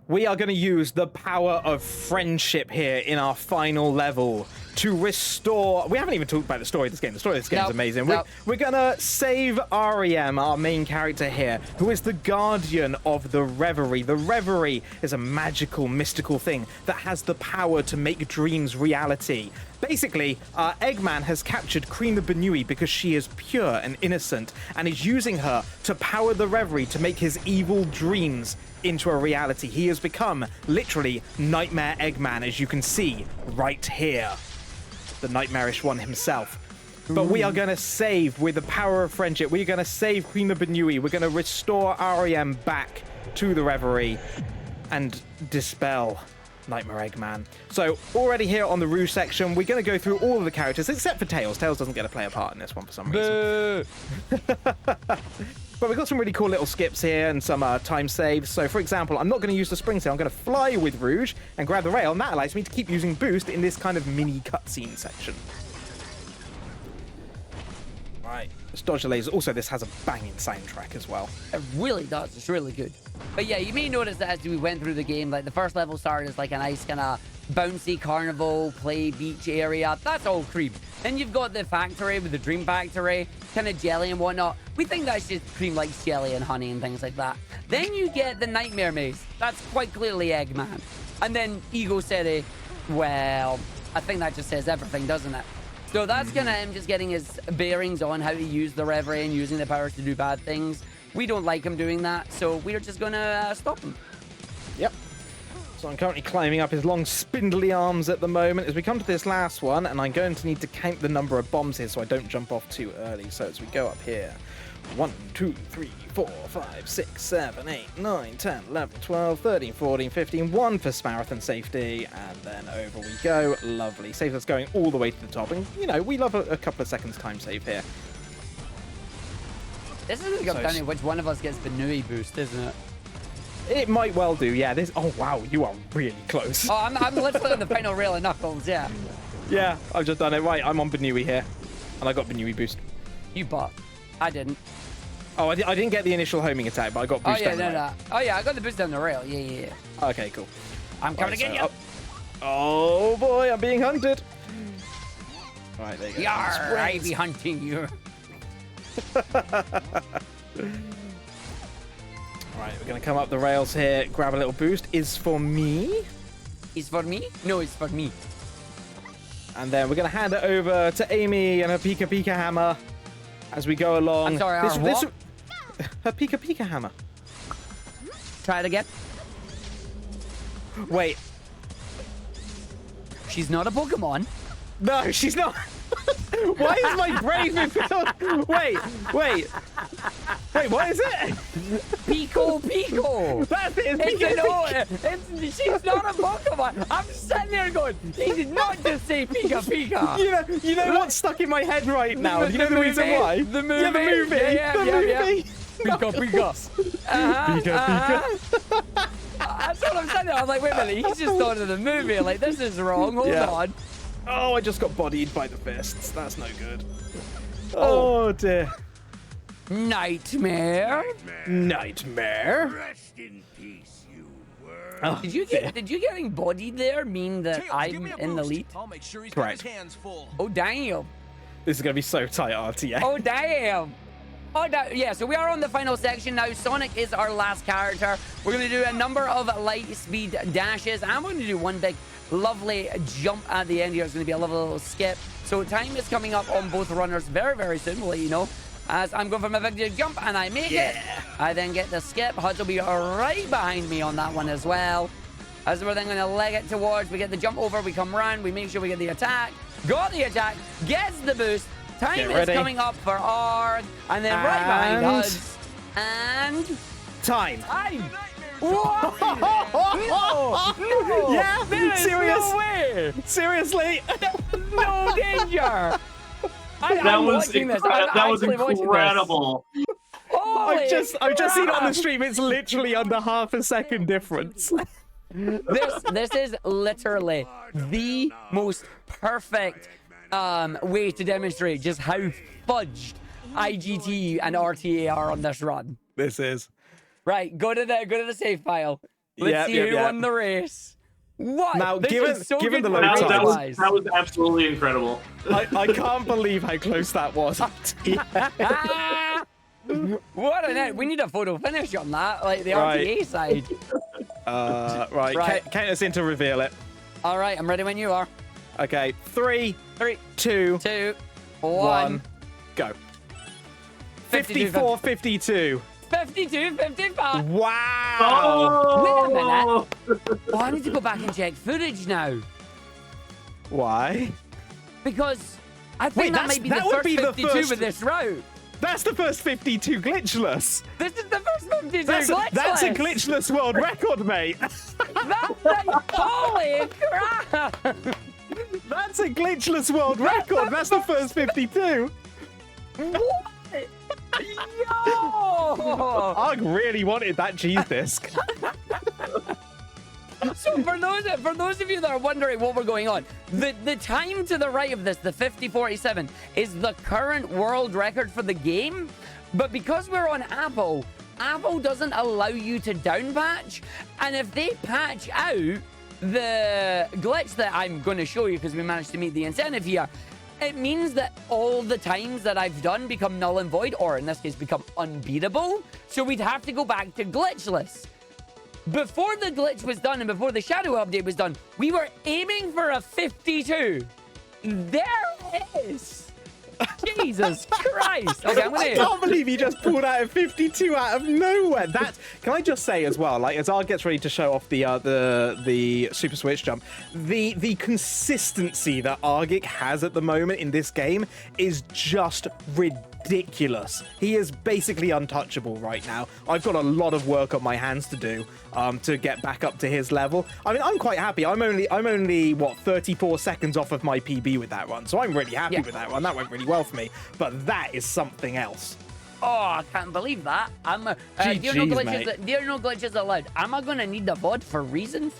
We are going to use the power of friendship here in our final level to restore... We haven't even talked about the story of this game. The story of this game is amazing. Nope. We're going to save Ariem, our main character here, who is the guardian of the Reverie. The Reverie is a magical, mystical thing that has the power to make dreams reality. Basically, Eggman has captured Queen the Benui because she is pure and innocent and is using her to power the Reverie to make his evil dreams into a reality. He has become literally Nightmare Eggman, as you can see right here. The nightmarish one himself. But we are going to save with the power of friendship. We're going to save Queen of Benui. We're going to restore REM back to the Reverie and dispel Nightmare Eggman. So already here on the Rouge section, we're going to go through all of the characters except for Tails. Tails doesn't get to play a part in this one for some reason. But we've got some really cool little skips here and some time saves. So for example, I'm not going to use the spring sail. I'm going to fly with Rouge and grab the rail, and that allows me to keep using boost in this kind of mini cutscene section. Right, let's dodge the lasers. Also, this has a banging soundtrack as well. It really does. It's really good. But yeah, you may notice that as we went through the game, like the first level started as like a nice kind of bouncy carnival, play beach area. That's all cream. Then you've got the factory with the Dream Factory, kind of jelly and whatnot. We think that's just cream like jelly and honey and things like that. Then you get the Nightmare Maze. That's quite clearly Eggman. And then Ego City, well, I think that just says everything, doesn't it? So that's kind of him just getting his bearings on how to use the Reverie and using the powers to do bad things. We don't like him doing that, so we're just going to stop him. Yep. So I'm currently climbing up his long spindly arms at the moment as we come to this last one, and I'm going to need to count the number of bombs here so I don't jump off too early. So as we go up here, 1, 2, 3, 4, 5, 6, 7, 8, 9, 10, 11, 12, 13, 14, 15, 1 for marathon safety, and then over we go. Lovely. Saves us going all the way to the top, and you know, we love a couple of seconds time save here. This is going to come down to which one of us gets the Nui boost, isn't it? It might well do, yeah. Oh wow, you are really close. Oh, I'm literally on the final rail of Knuckles, yeah. Yeah, I've just done it. Right, I'm on Benui here, and I got Benui boost. You bought. I didn't. Oh, I didn't get the initial homing attack, but I got boost. Oh yeah, no. Oh yeah, I got the boost down the rail. Yeah. Okay, cool. I'm coming to get you. Oh boy, I'm being hunted. All right, there you go. Yarr, I be hunting you. Alright, we're going to come up the rails here, grab a little boost. Is for me. Is for me? No, it's for me. And then we're going to hand it over to Amy and her Pika Pika hammer as we go along. I'm sorry, what? Her Pika Pika hammer. Try it again. Wait. She's not a Pokemon. No, she's not. Why is my brain Wait, what is it? Pico. That's it, it's She's not a Pokemon. I'm sitting there going, he did not just say Pika. You know what's stuck in my head right now? You know the reason why? The movie. Yeah, the movie. Yeah. Pika. Pika. That's what I'm saying. I'm like, wait a minute, he's just thought of the movie. Like, this is wrong. Hold on. Oh, I just got bodied by the fists. That's no good. Oh dear. Nightmare. Rest in peace, you worm. Did you getting bodied there mean that I'm in the lead? I'll make sure he's Correct. got his hands full. Oh damn. This is going to be so tight, RTA. Oh damn. Oh, yeah, so we are on the final section now. Sonic is our last character. We're going to do a number of light speed dashes, and we're going to do one big lovely jump at the end here. It's going to be a lovely little skip. So time is coming up on both runners very, very soon. We'll let you know. As I'm going for my big jump, and I make it. I then get the skip. Huds will be right behind me on that one as well. As we're then going to leg it towards, we get the jump over, we come round, we make sure we get the attack. Got the attack, gets the boost. Time is coming up for Arg, and then right behind us, and time. What? No! Yeah, there is serious? No way! Seriously? No danger! That was incredible. I've just seen it on the stream. It's literally under half a second difference. This is literally the most perfect way to demonstrate just how fudged IGT and RTA are on this run. This is right. Go to the save file. Let's see who won the race. What? Now, this given is so the good low for time, that was absolutely incredible. I can't believe how close that was. What an end. We need a photo finish on that, like the RTA side. Right. Count us in to reveal it. All right, I'm ready when you are. Okay, 3, 2, 1, go. 54, 52. 52, 55. Wow. Oh! Wait a minute. Oh, I need to go back and check footage now. Why? Because I think that Wait, might be the that would first be the 52 first- with this route. That's the first 52 glitchless. This is the first 52 That's glitchless. a glitchless world record, mate. That's holy crap. That's a glitchless world record. That's the first 52. What? Yo! Arg really wanted that cheese disc. So for those of you that are wondering what we're going on, the time to the right of this, the 5047, is the current world record for the game. But because we're on Apple doesn't allow you to down patch. And if they patch out the glitch that I'm going to show you, because we managed to meet the incentive here, it means that all the times that I've done become null and void, or in this case become unbeatable. So we'd have to go back to glitchless. Before the glitch was done and before the shadow update was done, we were aiming for a 52. There it is. Jesus Christ. Okay, I'm I gonna... can't believe he just pulled out a 52 out of nowhere. Can I just say as well, like as Arg gets ready to show off the super switch jump, the consistency that Argick has at the moment in this game is just ridiculous. He is basically untouchable right now. I've got a lot of work on my hands to do to get back up to his level. I mean, I'm quite happy. I'm only what, 34 seconds off of my PB with that run, so I'm really happy with that one. That went really well for me. But that is something else. Oh, I can't believe that. There are no glitches allowed. Am I gonna need the VOD for reasons?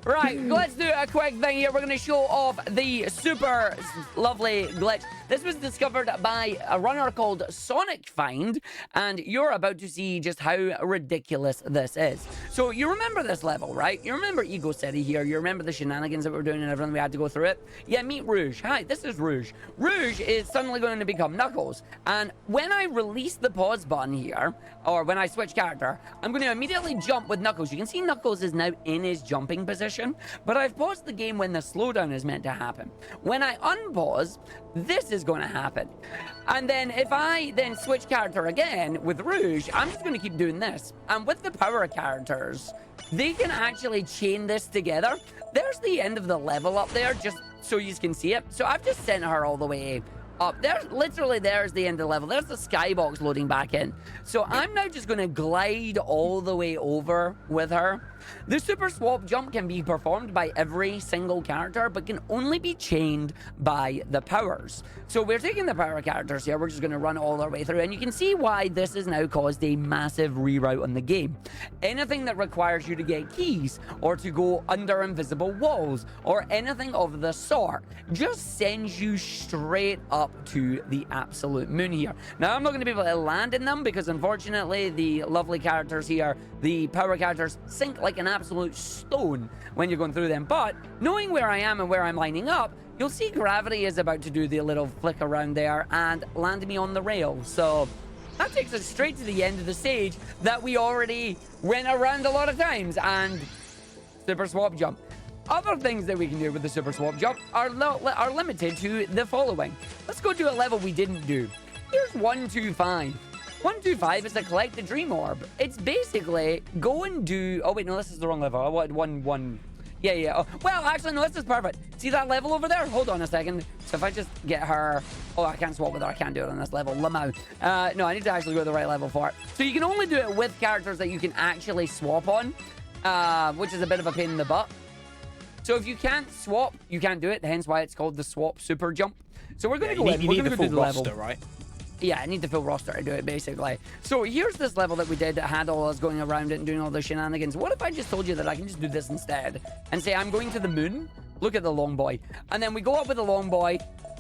Right, let's do a quick thing here. We're going to show off the super lovely glitch. This was discovered by a runner called Sonic Find, and you're about to see just how ridiculous this is. So you remember this level, right? You remember Ego City here. You remember the shenanigans that we were doing and everything we had to go through it? Yeah, meet Rouge. Hi, this is Rouge. Rouge is suddenly going to become Knuckles. And when I release the pause button here, or when I switch character, I'm going to immediately jump with Knuckles. You can see Knuckles is now in his jumping position, but I've paused the game when the slowdown is meant to happen. When I unpause, this is going to happen. And then if I then switch character again with Rouge, I'm just going to keep doing this. And with the power characters, they can actually chain this together. There's the end of the level up there, just so you can see it. So I've just sent her all the way up. There's the end of the level. There's the skybox loading back in. So I'm now just going to glide all the way over with her. The super swap jump can be performed by every single character, but can only be chained by the powers. So we're taking the power characters here. We're just going to run all our way through, and you can see why this has now caused a massive reroute on the game. Anything that requires you to get keys, or to go under invisible walls, or anything of the sort, just sends you straight up to the absolute moon here. Now, I'm not going to be able to land in them, because unfortunately, the lovely characters here, the power characters, sink like an absolute stone when you're going through them. But knowing where I am and where I'm lining up, you'll see gravity is about to do the little flick around there and land me on the rail. So that takes us straight to the end of the stage that we already went around a lot of times. And super swap jump. Other things that we can do with the super swap jump are limited to the following. Let's go to a level we didn't do. Here's 125. 125 is to collect the dream orb. It's basically go and do... Oh, wait, no, this is the wrong level. I want one... Yeah. Oh, well, actually, no, this is perfect. See that level over there? Hold on a second. So if I just get her... Oh, I can't swap with her. I can't do it on this level. Lamau. No, I need to actually go to the right level for it. So you can only do it with characters that you can actually swap on, which is a bit of a pain in the butt. So if you can't swap, you can't do it. Hence why it's called the swap super jump. So we're going to go in. We're going to go do the level. Right? Yeah, I need the full roster to do it, basically. So here's this level that we did that had all us going around it and doing all the shenanigans. What if I just told you that I can just do this instead and say I'm going to the moon? Look at the long boy. And then we go up with the long boy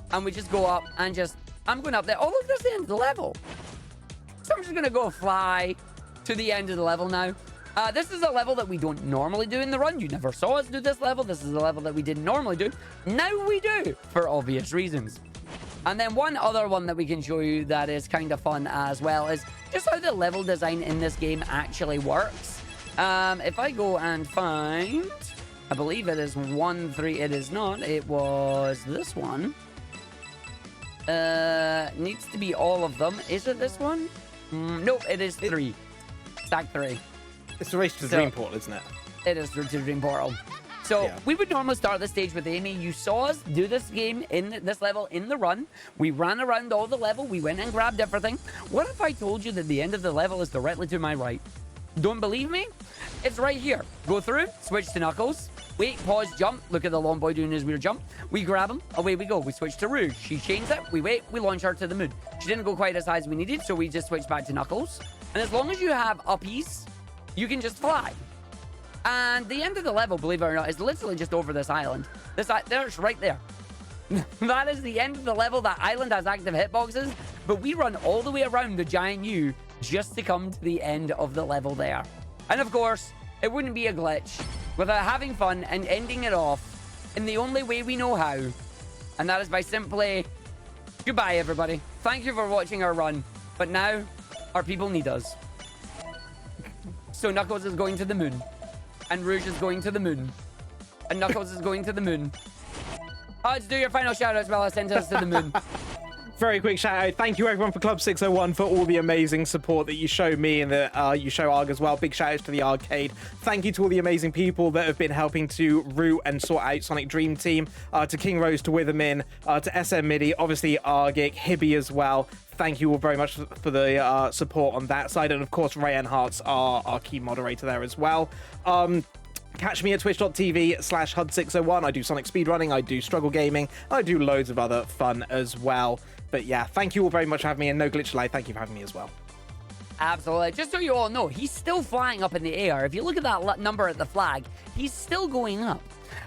and we just go up and just... I'm going up there. Oh, look, that's the end of the level. So I'm just going to go fly to the end of the level now. This is a level that we don't normally do in the run. You never saw us do this level. This is a level that we didn't normally do. Now we do, for obvious reasons. And then one other one that we can show you that is kind of fun as well is just how the level design in this game actually works. If I go and find... I believe it is 1-3. It is not. It was this one. Needs to be all of them. Is it this one? Nope, it is 3. Stack 3. It's the race to the Dream Portal, isn't it? It is the Dream Portal. So Yeah. we would normally start this stage with Amy. You saw us do this game in this level in the run. We ran around all the level. We went and grabbed everything. What if I told you that the end of the level is directly to my right? Don't believe me? It's right here. Go through, switch to Knuckles. Wait, pause, jump. Look at the long boy doing his weird jump. We grab him. Away we go. We switch to Rouge. She chains it. We wait. We launch her to the moon. She didn't go quite as high as we needed, so we just switched back to Knuckles. And as long as you have uppies, you can just fly. And the end of the level, believe it or not, is literally just over this island. There's right there. That is the end of the level. That island has active hitboxes, but we run all the way around the giant U just to come to the end of the level there. And of course, it wouldn't be a glitch without having fun and ending it off in the only way we know how. And that is by simply, goodbye everybody. Thank you for watching our run. But now, our people need us. So Knuckles is going to the moon. And Rouge is going to the moon. And Knuckles is going to the moon. Let's do your final shout-outs while I send us to the moon. Very quick shout out. Thank you everyone for Club 601 for all the amazing support that you show me and that you show Arg as well. Big shout outs to the arcade. Thank you to all the amazing people that have been helping to root and sort out Sonic Dream Team. To King Rose, to Withermin, to SM Midi, obviously Argick, Hibby as well. Thank you all very much for the support on that side. And of course, Ray and Hearts are our key moderator there as well. Catch me at twitch.tv/huds601. I do Sonic speedrunning, I do struggle gaming, I do loads of other fun as well. But yeah, thank you all very much for having me, and No Glitch Live, thank you for having me as well. Absolutely. Just so you all know, he's still flying up in the air. If you look at that number at the flag, he's still going up.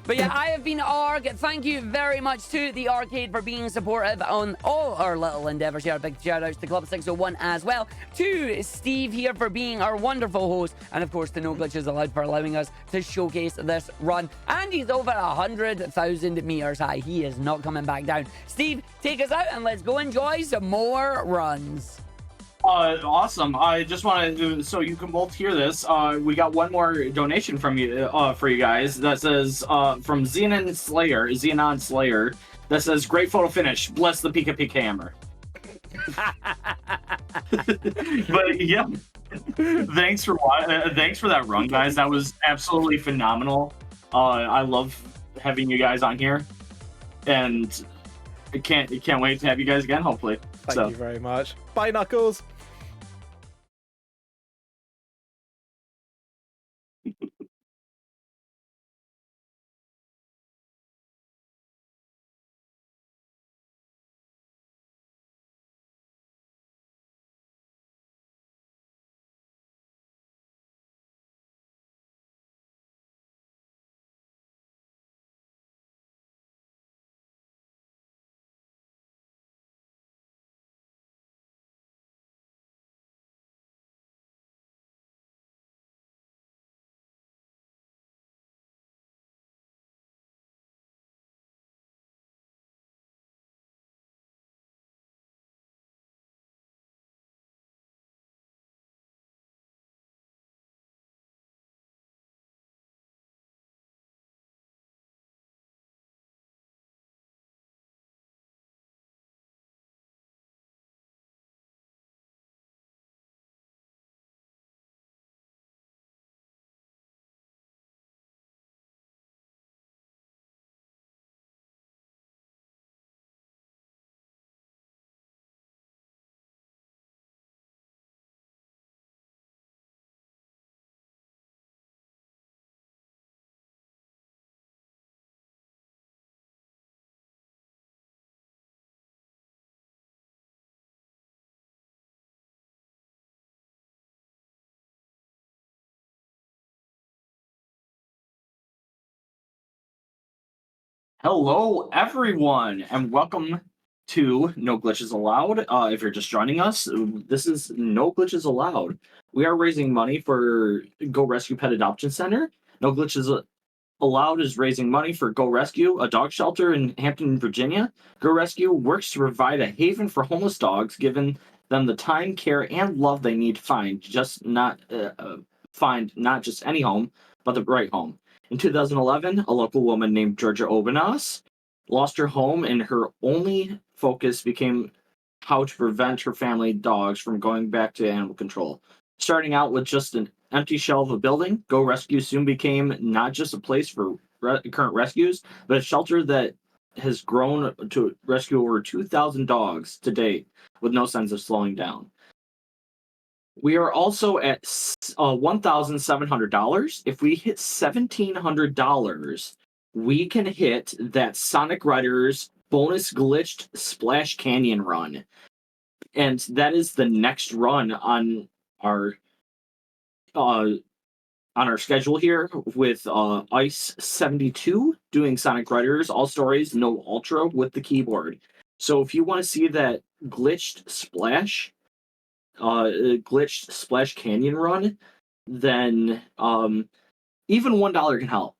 But yeah, I have been Arg. Thank you very much to the arcade for being supportive on all our little endeavors here. Big shout outs to Club 601 as well. To Steve here for being our wonderful host. And of course to No Glitches Allowed for allowing us to showcase this run. And he's over 100,000 meters high. He is not coming back down. Steve, take us out and let's go enjoy some more runs. Awesome. I just want to, so you can both hear this. We got one more donation from you, for you guys that says, from Xenon Slayer, that says, great photo finish. Bless the Pika Pika hammer. But yeah, thanks for that run, guys. That was absolutely phenomenal. I love having you guys on here, and I can't wait to have you guys again, hopefully. Thank you very much. Bye, Knuckles. Hello, everyone, and welcome to No Glitches Allowed. If you're just joining us, this is No Glitches Allowed. We are raising money for Go Rescue Pet Adoption Center. No Glitches Allowed is raising money for Go Rescue, a dog shelter in Hampton, Virginia. Go Rescue works to provide a haven for homeless dogs, giving them the time, care, and love they need to find not just any home, but the right home. In 2011, a local woman named Georgia Obanos lost her home, and her only focus became how to prevent her family dogs from going back to animal control. Starting out with just an empty shell of a building, Go Rescue soon became not just a place for current rescues, but a shelter that has grown to rescue over 2,000 dogs to date with no sense of slowing down. We are also at $1,700. If we hit $1,700, we can hit that Sonic Riders bonus glitched Splash Canyon run. And that is the next run our on our schedule here with Ice 72 doing Sonic Riders All Stories No Ultra with the keyboard. So if you want to see that glitched Splash Canyon run, then even $1 can help.